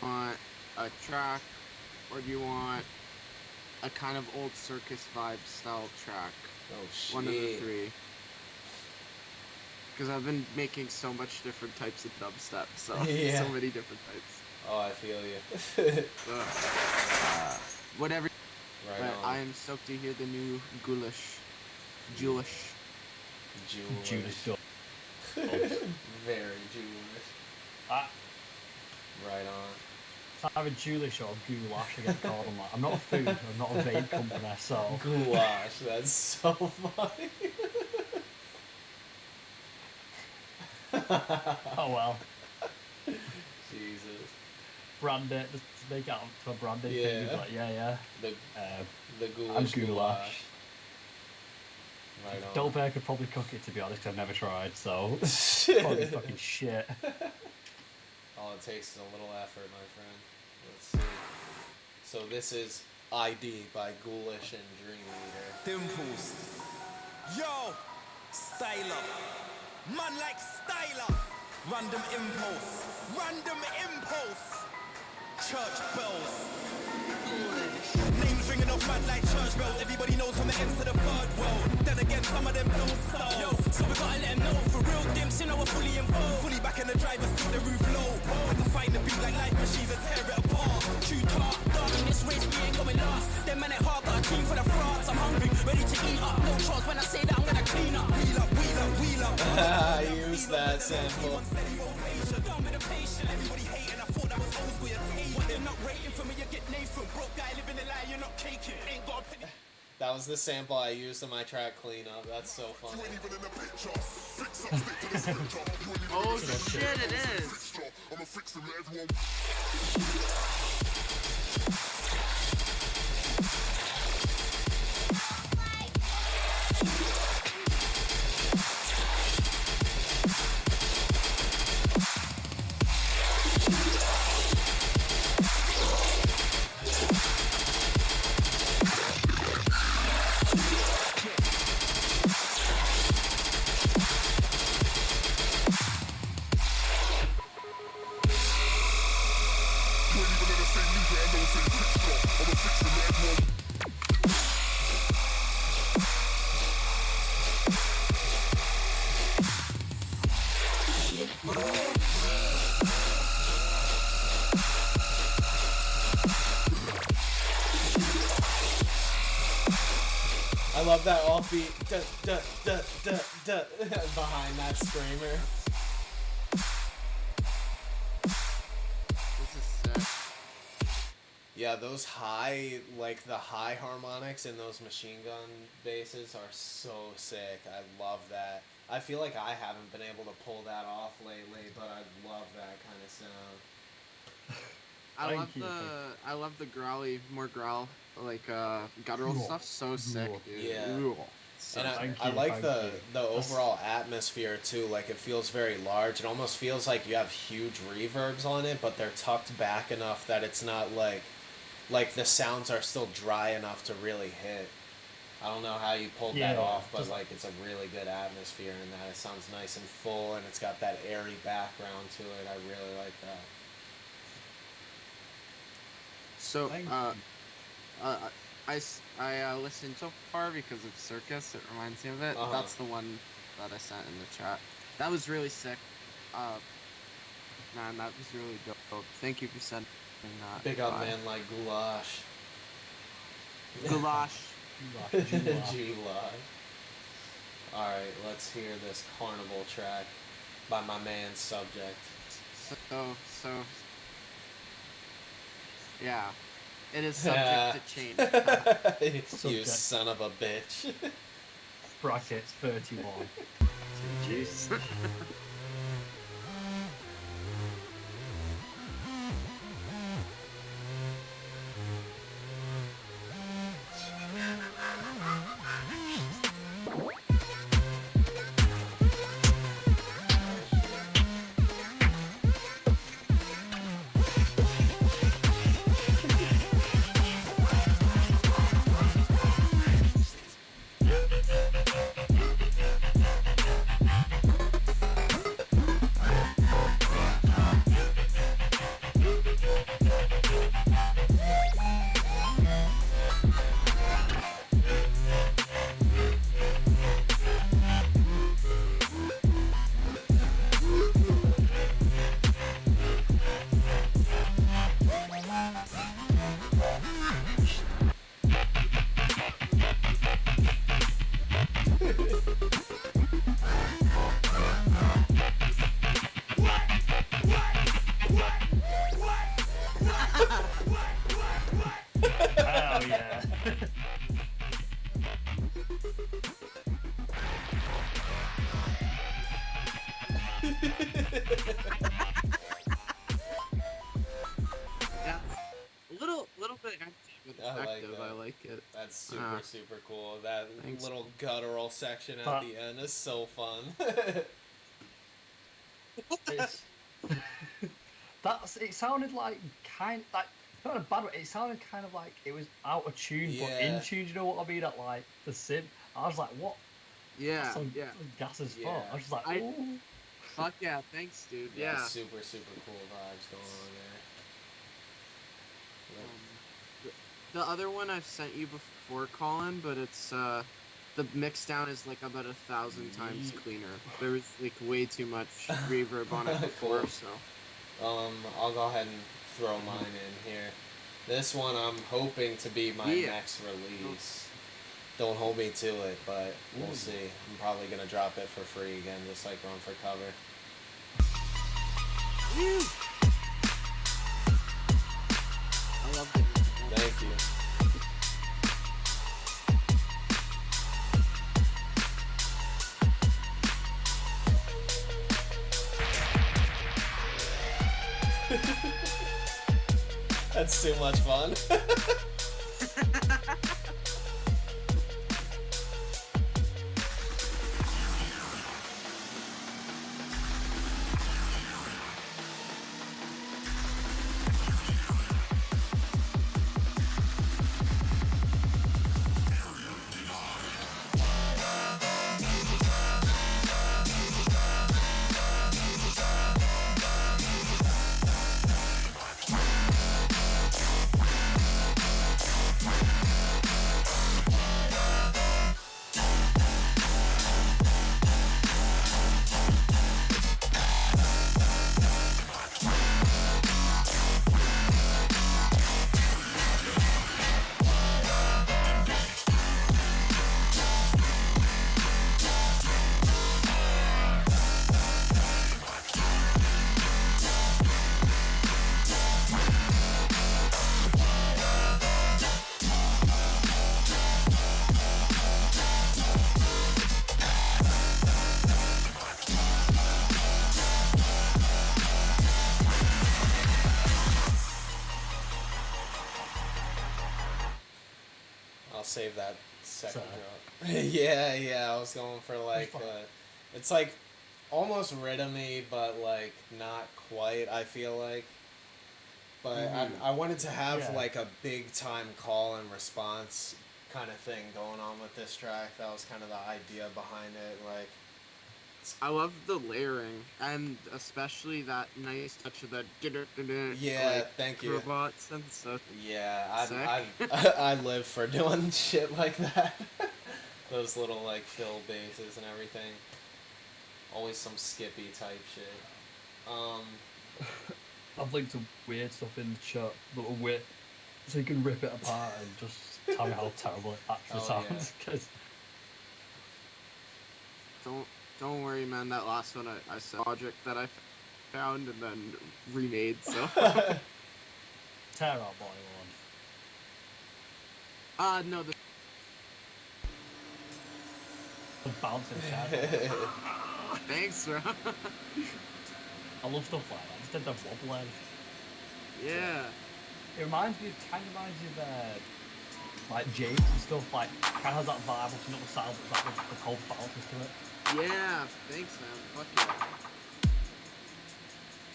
C: want a track, or do you want a kind of old circus vibe style track?
A: Oh, shit.
C: One of the three. Because I've been making so much different types of dubstep, so
A: Yeah.
C: so many different types.
A: Oh, I feel you.
C: Whatever.
A: Right
C: But
A: on.
C: I am stoked to hear the new GHOULIsh. GHOULIsh.
A: Jewish. Very Jewish.
D: Ah,
A: Right on.
D: it's either Joulish or Goulash I get called. I'm not a food, I'm not a vape company, so.
A: Goulash. That's so funny.
D: Oh well.
A: Jesus.
D: Brand it, just make it out to a branded thing.
A: Yeah.
D: Be like, yeah.
A: The
D: I'm
A: goulash.
D: Goulash.
A: Right on.
D: Don't think I could probably cook it, to be honest, 'cause I've never tried, so. Probably fucking shit.
A: All it takes is a little effort, my friend. Let's see. So this is ID by Ghoulish and Dream Leader.
E: Dimples. Yo, style up. Man like style up. Random impulse. Random impulse. Church bells. Names ringing off mad like church bells. Everybody knows from the ends to the third world. Then again, some of them don't start. Yo, so we gotta let them know. For real dimps, you know we're fully involved. Fully back in the driver's seat, the roof low. We can find the beat like life machines and tear it apart. True talk, dark in this race, we ain't going last. Them men at heart got a team for the France. I'm hungry, ready to eat up. No chance when I say that I'm gonna clean up. Wheel up, wheel up, wheel up.
A: I use that sample.
E: Everybody hating, I thought that was old school. What, they're not rating for me, you get Nathan. Broke guy living a lie, you're not caking. Ain't got a penny.
A: That was the sample I used in my track Cleanup. That's so funny.
C: Oh shit, it is.
A: I love that offbeat behind that screamer.
C: This is sick.
A: Yeah, those high, like the high harmonics in those machine gun basses are so sick. I love that. I feel like I haven't been able to pull that off lately, but I love that kind of sound.
C: I love the growly, more growl, like guttural
D: Cool.
C: stuff. So sick, dude.
A: Yeah.
C: Ooh. So
A: And
D: Thank
A: I
D: you,
A: like
D: thank
A: the
D: you.
A: the overall atmosphere too. Like it feels very large. It almost feels like you have huge reverbs on it, but they're tucked back enough that it's not like the sounds are still dry enough to really hit. I don't know how you pulled that
D: Yeah,
A: off, but
D: just-
A: like it's a really good atmosphere in that. It sounds nice and full, and it's got that airy background to it. I really like that.
C: So,
D: Thank
C: I I listened so far because of Circus. It reminds me of it.
A: Uh-huh.
C: That's the one that I sent in the chat. That was really sick. Man, that was really dope. Thank you for sending that.
A: Big up man like Goulash.
C: Goulash.
A: Goulash. Alright, let's hear this carnival track by my man Subject.
C: So, yeah. It is subject to change.
A: You son of a bitch.
D: Brackets 31.
C: Juice.
D: Hell yeah.
C: Yeah. Little bit active but
A: I like
C: effective.
A: that.
C: I like it.
A: That's super cool. That
C: Thanks.
A: little guttural section at
D: But-
A: the end is so fun.
D: It's, it sounded like not in a bad way, it sounded kind of like it was out of tune but in
A: Yeah.
D: tune, you know what I mean? At like the sim. I was like, what?
C: Yeah,
D: That's some
C: yeah.
D: gas as fuck.
A: Yeah.
D: I was just like,
C: I-
D: ooh.
C: Fuck yeah, thanks, dude. Yeah.
A: Super cool vibes going on there.
C: The other one I've sent you before, Colin, but it's the mix down is like about 1,000 times cleaner. There was like way too much reverb on it before,
A: Cool.
C: so.
A: I'll go ahead and throw mine in here. This one I'm hoping to be my next release. Don't hold me to it, but we'll see. I'm probably gonna drop it for free again, just like Run for Cover.
C: I loved it.
A: Thank you. That's too much fun. I'll save that second drop. yeah, I was going for like, it's like almost rhythmy, but like not quite, I feel like. But I wanted to have like a big time call and response kind of thing going on with this track. That was kind of the idea behind it. Like,
C: I love the layering, and especially that nice touch of that
A: Yeah,
C: like,
A: thank you.
C: robot synth. So
A: Yeah,
C: sick.
A: I live for doing shit like that. Those little like fill bases and everything. Always some Skippy type shit.
D: I've linked some weird stuff in the chat, little wit, so you can rip it apart and just tell me how terrible it actually
A: Oh,
D: sounds. Because
C: don't worry, man. That last one I said project that I found and then remade. So
D: tear out boy
C: no, the
D: bouncing tear.
C: thanks, bro.
D: I love stuff like that. Just did the wobble edge.
C: Yeah.
D: It reminds me of like James and stuff. Like kind of has that vibe, obviously not the sound, but like the cold bounces to it.
C: Yeah, thanks, man. Fuck yeah.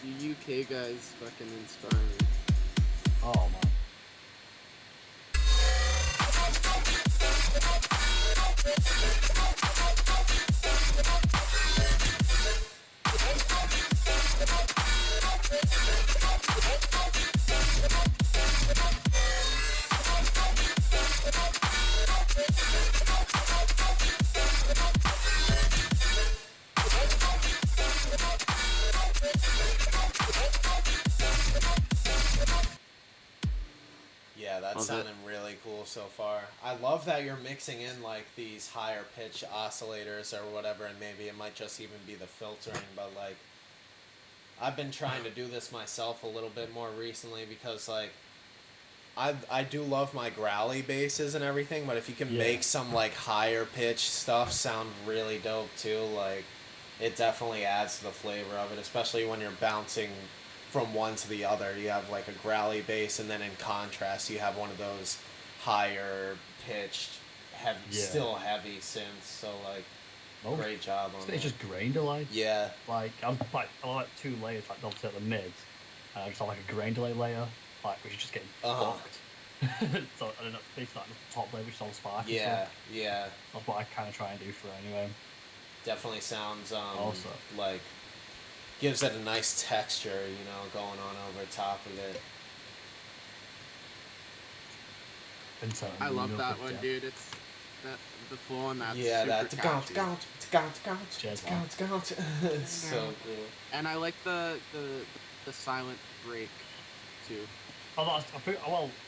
C: You UK guys fucking inspire me.
D: Oh man.
A: Yeah, that's
C: Love it.
A: sounding really cool so far. I love that you're mixing in like these higher pitch oscillators or whatever, and maybe it might just even be the filtering, but like I've been trying to do this myself a little bit more recently because like I do love my growly basses and everything, but if you can
D: Yeah.
A: make some like higher pitch stuff sound really dope too, like it definitely adds to the flavor of it, especially when you're bouncing from one to the other. You have like a growly bass, and then in contrast, you have one of those higher pitched, heavy,
D: Yeah.
A: still heavy synths. So like,
D: Oh,
A: great job on that.
D: it's just grain delay.
A: Yeah,
D: Like I like 2 layers, like obviously at the mids, and I just have like a grain delay layer, like which is just getting fucked. So I don't know, basically like the top layer which is all sparky.
A: yeah,
D: So
A: yeah.
D: that's what I kind of try and do for it anyway.
A: Definitely sounds
D: Also.
A: like gives it a nice texture, you know, going on over top of it.
D: And so,
C: I love
D: you know,
C: that
D: but,
C: one,
D: yeah.
C: dude. It's that the flow on that.
A: Yeah,
C: super
A: that
C: catchy.
D: Cheers,
A: It's so cool.
C: And I like the silent break too.
D: Oh,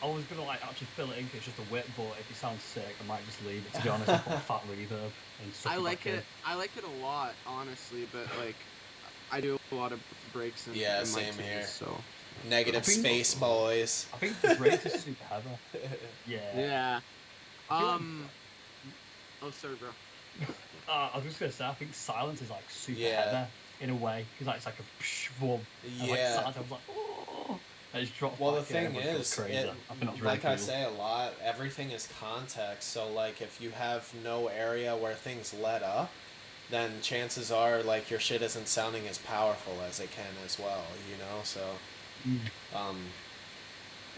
D: I was gonna like actually fill it in 'cause it's just a whip, but if it sounds sick, I might just leave it. To be honest, and put a fat reverb and stuff.
C: I like it. I like it a lot, honestly. But like, I do a lot of breaks in,
A: Yeah,
C: in my
A: same
C: tunes,
A: here.
C: So
A: Negative
D: I think-
A: space boys.
D: I think the break is super heavy. Yeah.
C: yeah.
D: I feel
C: Oh, sorry, bro.
D: I was just gonna say, I think silence is like super
A: Yeah.
D: heavy in a way, because like, it's like a psh, boom. And, like,
A: Yeah.
D: silence, I was like, oh, and it's dropped
A: Well, the
D: back in,
A: thing
D: everyone goes
A: is,
D: crazy.
A: it,
D: I think that's really
A: like I
D: cool.
A: say a lot, everything is context. So, like, if you have no area where things let up, then chances are, like, your shit isn't sounding as powerful as it can as well, you know? So,
D: Mm.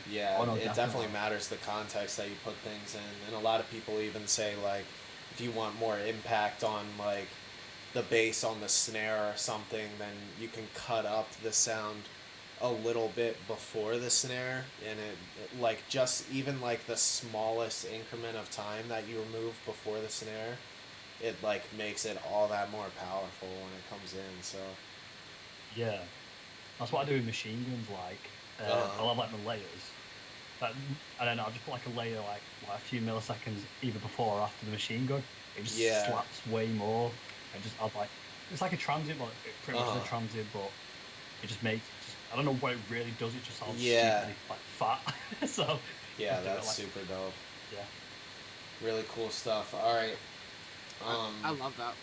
A: yeah,
D: Oh, no,
A: it definitely
D: definitely.
A: matters the context that you put things in. And a lot of people even say, like, if you want more impact on, like, the bass on the snare or something, then you can cut up the sound a little bit before the snare, and it like just even like the smallest increment of time that you remove before the snare, it like makes it all that more powerful when it comes in. So
D: Yeah. That's what I do with machine guns, like,
A: Uh-huh.
D: I'll have like the layers, but, and then I'll just put like a layer like a few milliseconds either before or after the machine gun. It just
A: Yeah.
D: slaps way more, and just I'll like, it's like a transient, but it pretty much is
A: Uh-huh.
D: a transient, but it just makes, I don't know what it really does, it just sounds
A: Yeah.
D: stupidly like fat. So
A: yeah,
D: just do it,
A: that's
D: like-
A: super dope.
D: yeah.
A: Really cool stuff. All right.
C: I love that one.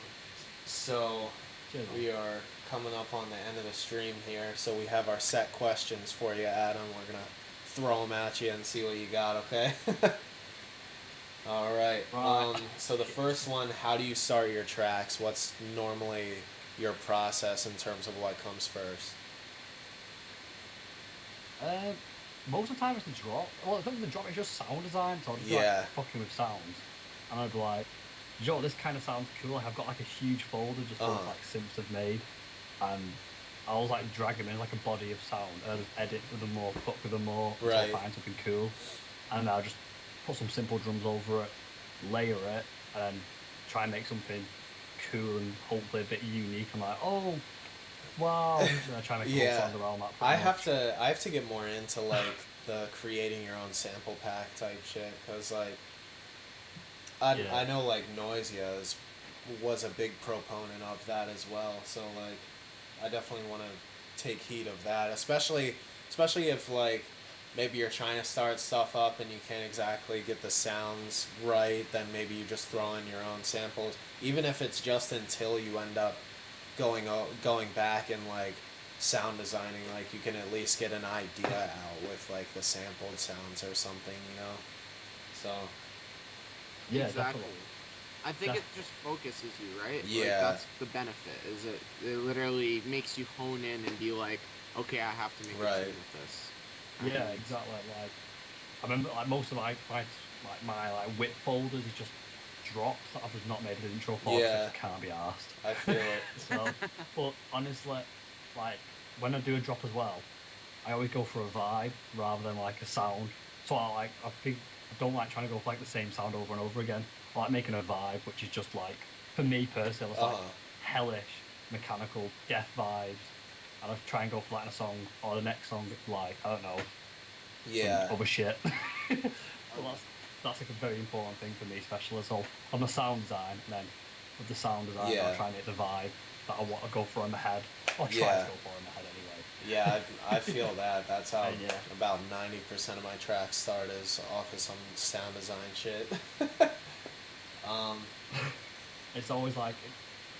A: So
D: Cheers, man.
A: we are coming up on the end of the stream here, so we have our set questions for you, Adam. We're gonna throw them at you and see what you got. Okay. All right.
D: Right.
A: So the first one: how do you start your tracks? What's normally your process in terms of what comes first?
D: Most of the time it's the drop. Well, it's not the drop, it's just sound design, so I'll just be
A: Yeah.
D: like fucking with sounds. And I'd be like, you know what, this kind of sounds cool. I've got like a huge folder just full of like synths I've made, and I was like drag them in like a body of sound, and I just edit with them more, fuck with them more, until I
A: Right.
D: find something cool, and I'll just put some simple drums over it, layer it, and then try and make something cool and hopefully a bit unique. I'm like, oh, wow, and I try and make a whole
A: Yeah.
D: sound around that.
A: I
D: pretty
A: have
D: much.
A: to I have to get more into like the creating your own sample pack type shit, cause like I
D: Yeah.
A: I know like Noisia was a big proponent of that as well. So like I definitely want to take heed of that, especially if like maybe you're trying to start stuff up and you can't exactly get the sounds right, then maybe you just throw in your own samples, even if it's just until you end up going back and like sound designing, like you can at least get an idea out with like the sampled sounds or something, you know. So
D: Yeah,
C: exactly.
D: definitely.
C: I think
D: Def-
C: it just focuses you, right? Like,
A: Yeah.
C: that's the benefit. Is it literally makes you hone in and be like, okay, I have to make a
A: Right.
C: tune with this.
D: Yeah,
C: And-
D: exactly. Like I remember, like most of my like whip folders is just drops that I've just not made an intro for. 'Cause
A: Yeah.
D: I just can't be asked.
A: I feel it.
D: So, but honestly, like when I do a drop as well, I always go for a vibe rather than like a sound. So I think I don't like trying to go for like the same sound over and over again. I like making a vibe, which is just like for me personally, it's like hellish, mechanical, death vibes. And I try and go for like a song or the next song it's like I don't know
A: Yeah.
D: some other shit. So that's like a very important thing for me, especially so on the sound design, and then with the sound design,
A: Yeah.
D: I'll try and make the vibe that I want to go for in my head, or try
A: Yeah.
D: to go for in my head anyway.
A: Yeah, I feel that. That's how
D: Yeah.
A: about 90% of my tracks start is off of some sound design shit.
D: It's always like,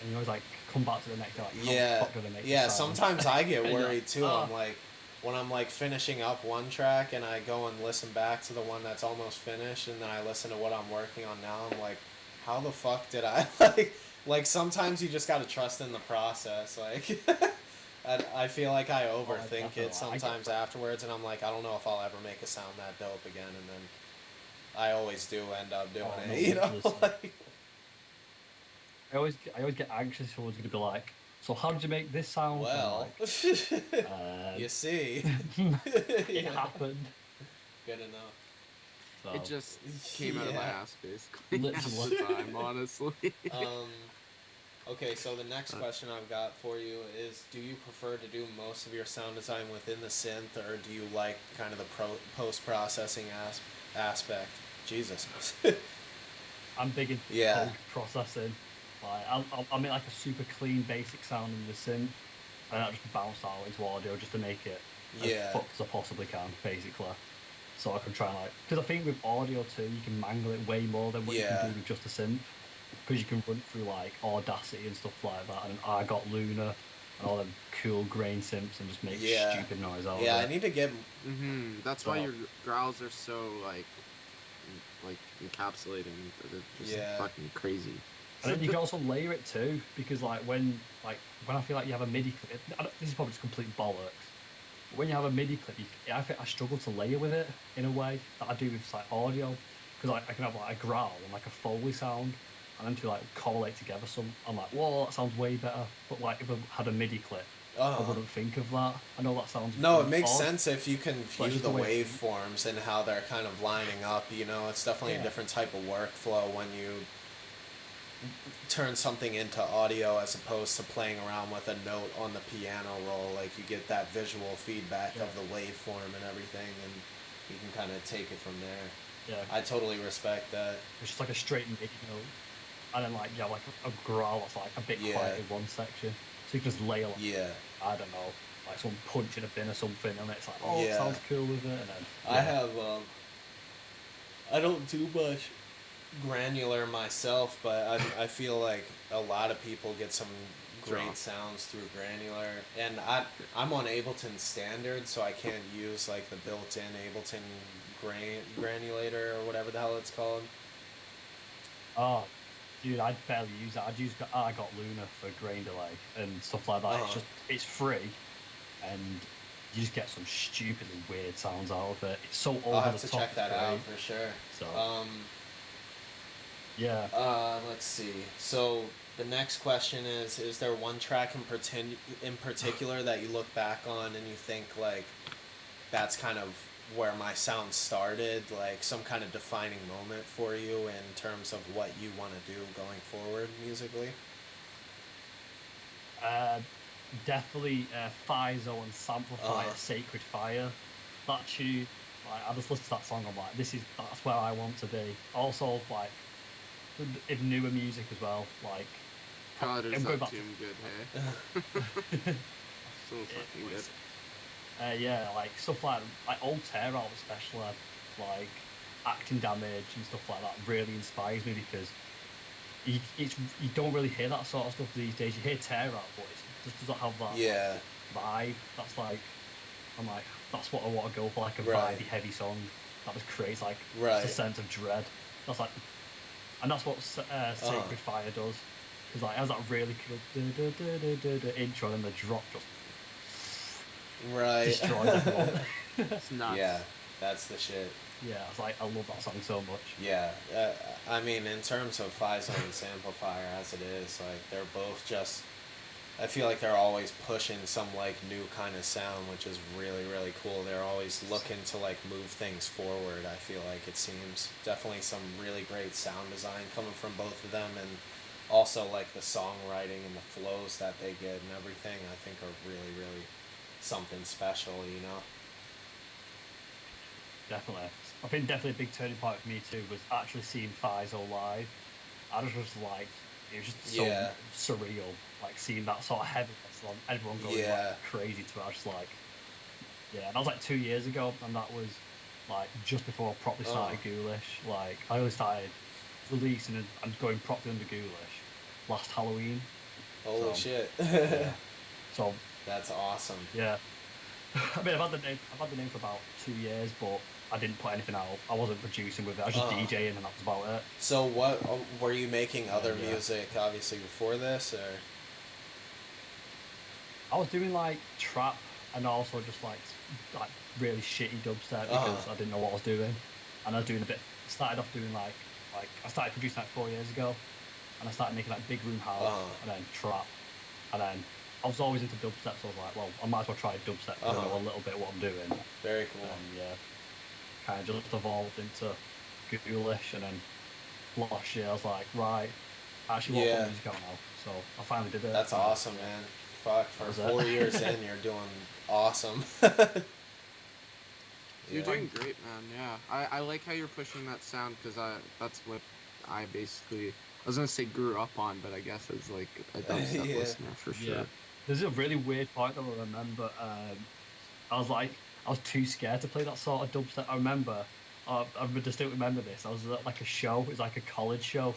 D: and you always like come back to the next day, like, how the
A: Yeah,
D: fuck did I make this
A: yeah.
D: sound?
A: Sometimes I get
D: And you're
A: worried
D: like,
A: too.
D: "Oh."
A: I'm like, when I'm like finishing up one track and I go and listen back to the one that's almost finished, and then I listen to what I'm working on now. I'm like, how the fuck did I like? Sometimes you just gotta trust in the process. Like, I feel like I overthink
D: definitely.
A: it sometimes afterwards, and I'm like, I don't know if I'll ever make a sound that dope again, and then I always do end up doing
D: Oh,
A: it.
D: no,
A: You know,
D: listen.
A: like.
D: I always get anxious. Someone's gonna be like, "So how did you make this sound?" And I'm
A: Well,
D: like,
A: you see,
D: it
A: Yeah.
D: happened.
A: Good enough.
D: So,
C: It just came out of my
A: Yeah.
C: ass, basically.
D: Literally.
C: Half the time, honestly.
A: Okay, so the next question I've got for you is: do you prefer to do most of your sound design within the synth, or do you like kind of the post processing aspect? Jesus.
D: I'm big into
A: Yeah.
D: post processing. Like I'll make like a super clean basic sound in the synth, and I just bounce out into audio just to make it as
A: Yeah.
D: fucked as I possibly can, basically. So I can try and like, because I think with audio too, you can mangle it way more than what you
A: Yeah.
D: can do with just a synth, because you can run through like Audacity and stuff like that, and I got Luna and all them cool grain synths and just make
A: Yeah.
D: stupid noise out
A: Yeah, I
D: of it.
A: need to get.
C: That's why
D: So-
C: your growls are so like encapsulating. They're just
A: Yeah.
C: fucking crazy.
D: And then you can also layer it too, because when I feel like you have a MIDI clip, this is probably just complete bollocks. But when you have a MIDI clip, I think I struggle to layer with it in a way that I do with like audio, because I can have like a growl and like a Foley sound, and then to like correlate together. I'm like, whoa, that sounds way better. But like if I had a MIDI clip, I wouldn't think of that. I know that sounds
A: No, it
D: really
A: makes
D: odd,
A: sense if you can
D: but
A: view
D: it's
A: the
D: the way-
A: waveforms and how they're kind of lining up. You know, it's definitely a
D: Yeah.
A: different type of workflow when you turn something into audio as opposed to playing around with a note on the piano roll. Like you get that visual feedback of
D: Yeah.
A: the waveform and everything, and you can kind of take it from there.
D: Yeah,
A: I totally respect that.
D: it's just like a straight MIDI note, and then like like a growl that's like a bit
A: Yeah.
D: quiet in one section, so you can just layer like,
A: Yeah.
D: I don't know, like someone punching a bin or something, and it's like, oh,
A: Yeah.
D: it sounds cool with it. And then
A: I have I don't do much granular myself, but I feel like a lot of people get some great
C: Draw.
A: sounds through granular, and I'm on Ableton Standard, so I can't use like the built-in Ableton granulator or whatever the hell it's called.
D: oh, dude, I'd barely use it. I got Luna for grain delay and stuff like that. It's free, and you just get some stupidly weird sounds out of it. It's so over
A: I'll have
D: the
A: to
D: top.
A: check that
D: it's
A: out
D: great.
A: for sure.
D: So Yeah.
A: Let's see. So the next question is there one track in particular that you look back on and you think like that's kind of where my sound started, like some kind of defining moment for you in terms of what you want to do going forward musically?
D: Uh, Definitely Pfizo and Samplifier, Sacred Fire. That tune, like, I just listened to that song. I'm like, that's where I want to be. Also, like, in newer music as well. Like,
C: God, is
D: I'm going
C: that
D: back to
C: tune good, hey? So fucking good.
D: yeah, like stuff like old Tear Out especially, like Acting Damage and stuff like that really inspires me because you don't really hear that sort of stuff these days. You hear Tear Out, but it just doesn't have that
A: Yeah.
D: vibe. That's like, I'm like, that's what I want to go for, like a
A: Right.
D: vibey, heavy song that just creates like
A: Right.
D: just a sense of dread. That's like, and that's what Sacred Fire does. Because like it has that really cool intro and the drop just
A: Right.
D: destroys everyone.
C: It's nuts.
A: Yeah, that's the shit.
D: Yeah, I was like, I love that song so much.
A: Yeah, I mean, in terms of Pfizo and Samplifier as it is, like, they're both just, I feel like they're always pushing some, like, new kind of sound, which is really, really cool. They're always looking to, like, move things forward, I feel like it seems. Definitely some really great sound design coming from both of them, and also, like, the songwriting and the flows that they get and everything, I think are really, really something special, you know?
D: Definitely. I think definitely a big turning point for me too was actually seeing Pfizo live. I just was like, it was just so surreal, like seeing that sort of heaviness on everyone going like crazy to it. I was just like, yeah, and that was like 2 years ago, and that was like just before I properly started Ghoulish. Like I only started releasing and going properly under Ghoulish last Halloween.
A: Holy shit.
D: Yeah. So
A: that's awesome.
D: Yeah. I mean, I've had the name for about 2 years, but I didn't put anything out. I wasn't producing with it. I was just DJing, and that was about it.
A: So, what were you making other music, obviously, before this, or?
D: I was doing like trap and also just like really shitty dubstep because I didn't know what I was doing, and I was doing a bit. Started off doing like I started producing like 4 years ago, and I started making like big room house and then trap, and then I was always into dubstep, so I was like, well, I might as well try dubstep because I know a little bit what I'm doing.
A: Very cool.
D: And yeah, kind of just evolved into Ghoulish, and then last year I was like, right, I actually want to put music out now, so I finally did it.
A: That's awesome, man. Fuck, for 4 years in, you're doing awesome.
C: You're doing great, man. Yeah, I like how you're pushing that sound because that's what I basically. I was gonna say grew up on, but I guess it's like a dubstep listener for sure.
D: Yeah. There's a really weird point that I remember. I was too scared to play that sort of dubstep. I remember, I distinctly remember this. I was at like a show. It was like a college show,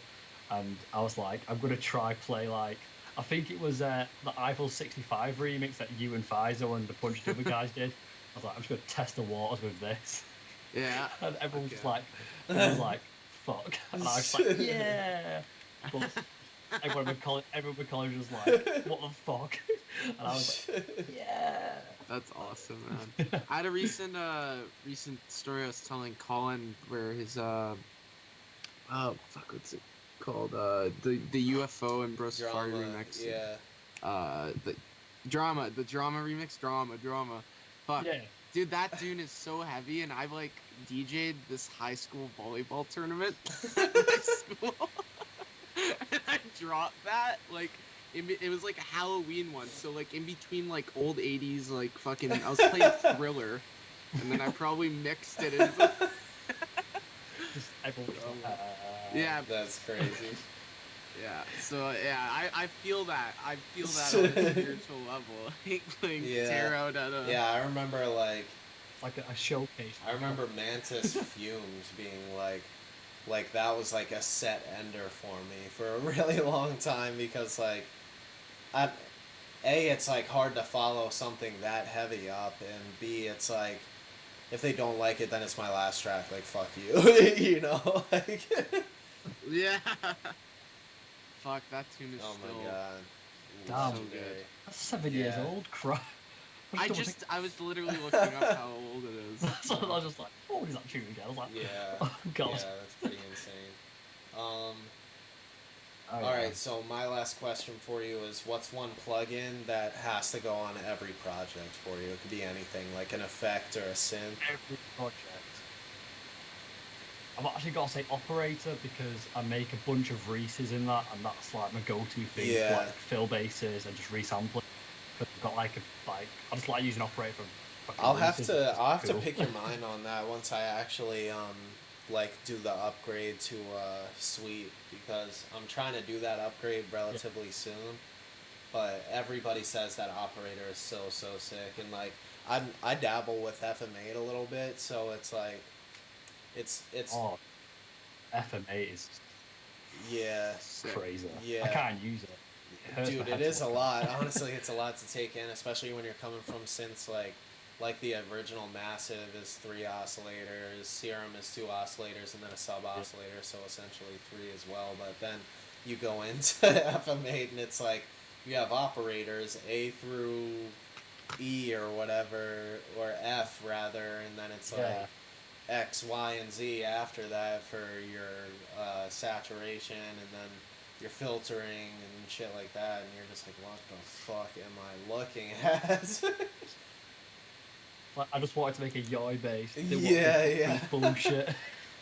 D: and I was like, I'm gonna try play like. I think it was the Eiffel 65 remix that you and Pfizo and a bunch of other guys did. I was like, I'm just gonna test the waters with this.
C: Yeah.
D: And everyone was like, fuck. And I was like, yeah. But everyone in college was like, what the fuck? And I was like, yeah.
C: That's awesome, man. I had a recent story I was telling Colin where his what's it called? The UFO and Bro Safari remix.
A: Yeah.
C: The drama remix, drama. Fuck.
D: Yeah.
C: Dude, that tune is so heavy, and I've like DJ'd this high school volleyball tournament in high school. And I dropped that like it was like a Halloween one, so like in between like old 80s like fucking I was playing Thriller, and then I probably mixed it in.
D: Just everyone was
C: yeah,
A: that's crazy.
C: Yeah, so yeah, I feel that. I feel that on a spiritual level. Like tear out at a...
A: Yeah, I remember like
D: a showcase.
A: I remember Mantis Fumes being like that was like a set ender for me for a really long time because like it's like hard to follow something that heavy up, and B, it's like if they don't like it, then it's my last track. Like fuck you, you know. Like
C: yeah. Fuck, that tune is
A: oh
C: still...
A: my god.
D: Damn.
C: So good.
D: That's 7 years old, crap.
C: I was literally looking up how old it is.
D: So I was just like, what is that tune again? I was like,
A: yeah.
D: oh god.
A: Yeah, that's pretty insane.
D: Oh,
A: All
D: yeah.
A: right, so my last question for you is, what's one plugin that has to go on every project for you? It could be anything, like an effect or a synth.
D: Every project. I've actually got to say operator because I make a bunch of Reese's in that, and that's like my go-to thing for
A: Yeah.
D: like fill basses and just resampling. Because I've got like I just like using operator for fucking
A: I'll have
D: Reese's.
A: to
D: It's
A: I'll have to
D: cool.
A: pick your mind on that once I actually like do the upgrade to Suite, because I'm trying to do that upgrade relatively soon. But everybody says that operator is so sick, and like I dabble with FMA a little bit, so it's like it's
D: Oh, FMA is
A: yeah.
D: crazy. I
A: Yeah.
D: can't use it. It hurts my
A: Dude,
D: head
A: it
D: to
A: is a
D: look at.
A: lot. Honestly, it's a lot to take in, especially when you're coming from synths like the original Massive is 3 oscillators, Serum is 2 oscillators, and then a sub oscillator, so essentially 3 as well. But then you go into FM8 and it's like you have operators A through E or whatever, or F rather, and then it's
D: Yeah.
A: like X, Y, and Z after that for your saturation, and then your filtering and shit like that, and you're just like, what the fuck am I looking at?
D: Like, I just wanted to make a yoi bass.
A: Yeah.
D: Bullshit.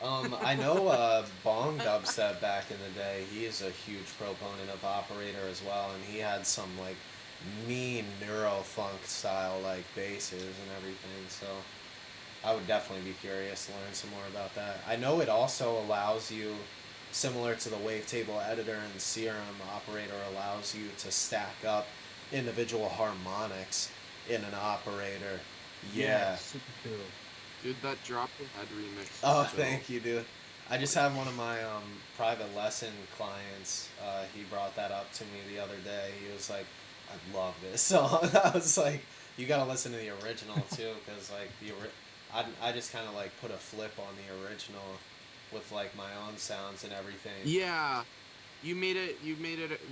A: I know Bong Dubstep back in the day, he is a huge proponent of operator as well, and he had some like mean neurofunk style like basses and everything, so I would definitely be curious to learn some more about that. I know it also allows you, similar to the wavetable editor and Serum, operator allows you to stack up individual harmonics in an operator. Yeah.
D: Super cool.
C: Dude, that Drop Your Head remix.
A: Oh,
C: is so-
A: thank you, dude. I just had one of my private lesson clients. He brought that up to me the other day. He was like, "I love this song." I was like, "You gotta listen to the original too, because like I just kind of like put a flip on the original with like my own sounds and everything."
C: Yeah, you made it.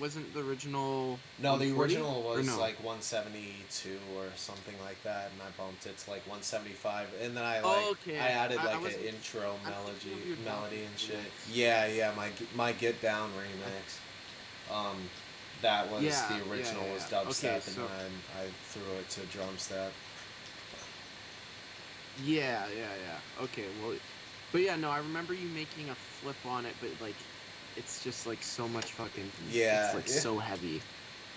C: Wasn't the original?
A: No, the
C: 140?
A: original
C: Or
A: was
C: no?
A: like 172 or something like that, and I bumped it to like 175, and then I
C: Okay.
A: I added
C: I
A: like an
C: wasn't-
A: intro
C: I'm thinking of your
A: melody
C: Down
A: and shit.
C: remix.
A: Yeah, my Get Down remix. That was
C: Yeah,
A: the original
C: yeah.
A: was dubstep,
C: Okay,
A: and
C: so-
A: then I threw it to drum step.
C: Yeah. Okay, well, but yeah, no, I remember you making a flip on it, but like, it's just like so much fucking.
A: Yeah,
C: It's like
A: yeah.
C: so heavy.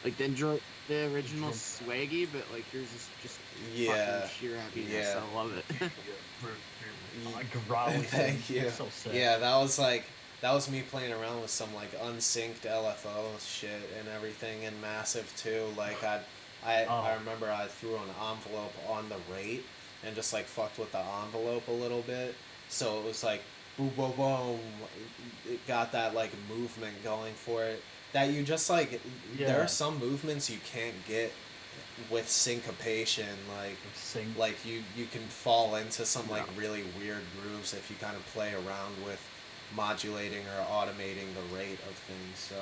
C: Like the original
D: drum-
C: swaggy, but like yours is just
A: Yeah,
C: fucking sheer happiness.
A: yeah.
C: I love it.
D: Like growling.
A: Thank you.
D: So sick.
A: Yeah, that was me playing around with some like unsynced LFO shit and everything, and Massive too. Like I remember I threw an envelope on the rate and just like fucked with the envelope a little bit, so it was like boom boom boom. It got that like movement going for it that you just like. There
D: Yeah.
A: are some movements you can't get with syncopation, like you can fall into some like really weird grooves if you kind of play around with modulating or automating the rate of things. So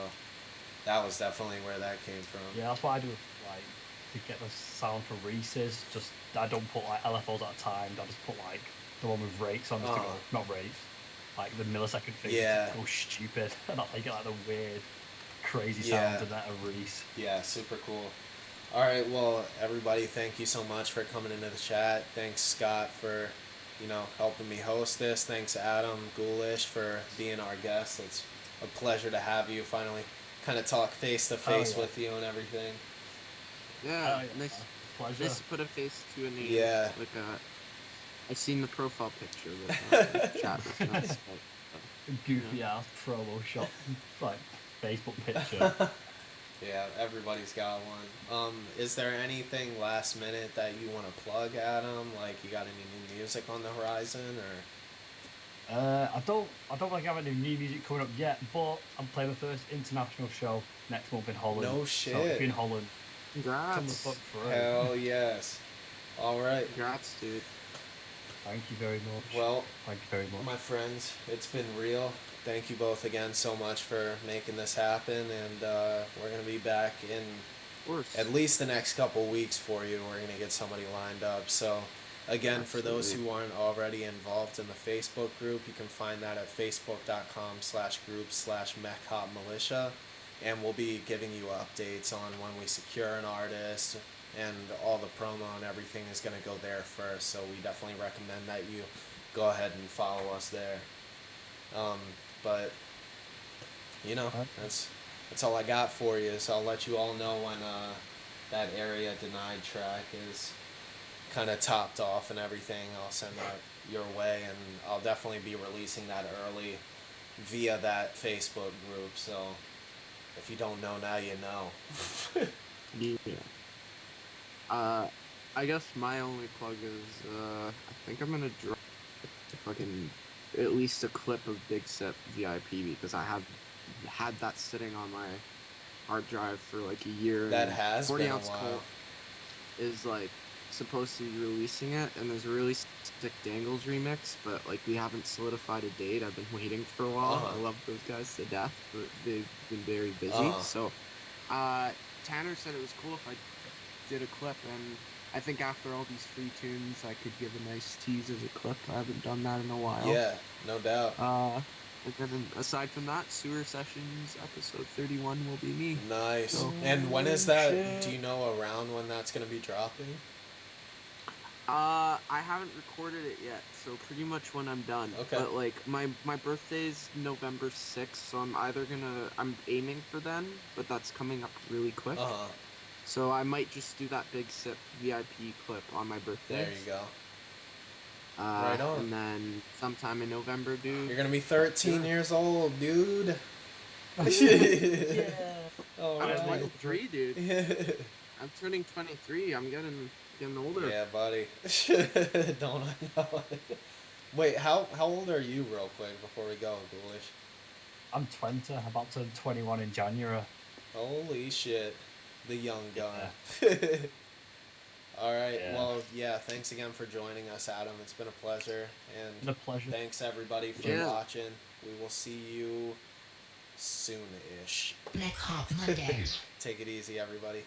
A: that was definitely where that came from.
D: Yeah, that's what I do. Like to get the sound for Reese's, just I don't put like LFOs at a time. I just put like the one with rates on, just to go, not rates, like the millisecond thing.
A: Yeah.
D: Go stupid, and that's how you get like the weird, crazy
A: Yeah.
D: sounds in that of Reese.
A: Yeah, super cool. All right, well, everybody, thank you so much for coming into the chat. Thanks, Scott, for helping me host this. Thanks, Adam GHOULISH, for being our guest. It's a pleasure to have you finally kind of talk face to face
D: yeah.
A: with you and everything.
C: Yeah,
D: Yeah,
C: nice.
D: pleasure.
C: Nice to put a face to a name.
A: Yeah.
C: Like I've seen the profile picture, but chat was nice.
D: Goofy ass promo shot, like Facebook picture.
A: Yeah, everybody's got one. Is there anything last minute that you want to plug, Adam? Like, you got any new music on the horizon, or?
D: I don't think I have any new music coming up yet, but I'm playing my first international show next month in Holland.
A: No
D: So
A: shit.
D: if you're in Holland, come the
C: Congrats.
D: fuck through.
A: Hell yes. All right.
C: Congrats, dude.
D: Thank you very much.
A: Well,
D: Thank you very much.
A: my friends, it's been real. Thank you both again so much for making this happen, and we're gonna be back in
C: Of course.
A: at least the next couple weeks for you. We're gonna get somebody lined up. So Again, for those
C: Absolutely.
A: who aren't already involved in the Facebook group, you can find that at facebook.com/group/Mech-Hop Militia. And we'll be giving you updates on when we secure an artist, and all the promo and everything is going to go there first. So we definitely recommend that you go ahead and follow us there. But, you know, that's all I got for you. So I'll let you all know when that area denied track is kind of topped off and everything. I'll send that your way, and I'll definitely be releasing that early via that Facebook group. So if you don't know now, you know.
C: Yeah. I guess my only plug is I think I'm gonna drop fucking at least a clip of Big Sip VIP, because I have had that sitting on my hard drive for like a year.
A: That
C: and
A: has
C: 40
A: been a
C: ounce
A: while.
C: Colt is like supposed to be releasing it, and there's a really sick Dangles remix, but like we haven't solidified a date. I've been waiting for a while.
A: Uh-huh.
C: I love those guys to death, but they've been very busy.
A: Uh-huh.
C: So Tanner said it was cool if I did a clip, and I think after all these free tunes I could give a nice tease as a clip. I haven't done that in a while.
A: Yeah, no doubt.
C: And then aside from that, Sewer Sessions episode 31 will be me.
A: Nice.
C: So-
A: And when is that? Do you know around when that's going to be dropping?
C: I haven't recorded it yet, so pretty much when I'm done.
A: Okay.
C: But like my birthday's November 6th, so I'm aiming for then, but that's coming up really quick.
A: Uh-huh.
C: So I might just do that Big Sip VIP clip on my birthday.
A: There you go. Right on.
C: And then sometime in November, dude.
A: You're going to be 13 years old, dude.
D: Yeah.
A: Oh,
C: I'm
D: Alright.
C: 23, dude. I'm turning 23. I'm getting older.
A: Yeah, buddy. Don't I know it? Wait, how old are you, real quick, before we go, Ghoulish?
D: I'm 20, about to turn 21 in January.
A: Holy shit. The young gun. Alright,
D: Yeah.
A: well, yeah, thanks again for joining us, Adam. It's been a pleasure.
D: It's
A: And
D: a pleasure.
A: thanks, everybody, for
C: Yeah.
A: watching. We will see you soon-ish.
B: Mech-Hop Mondays.
A: Take it easy, everybody.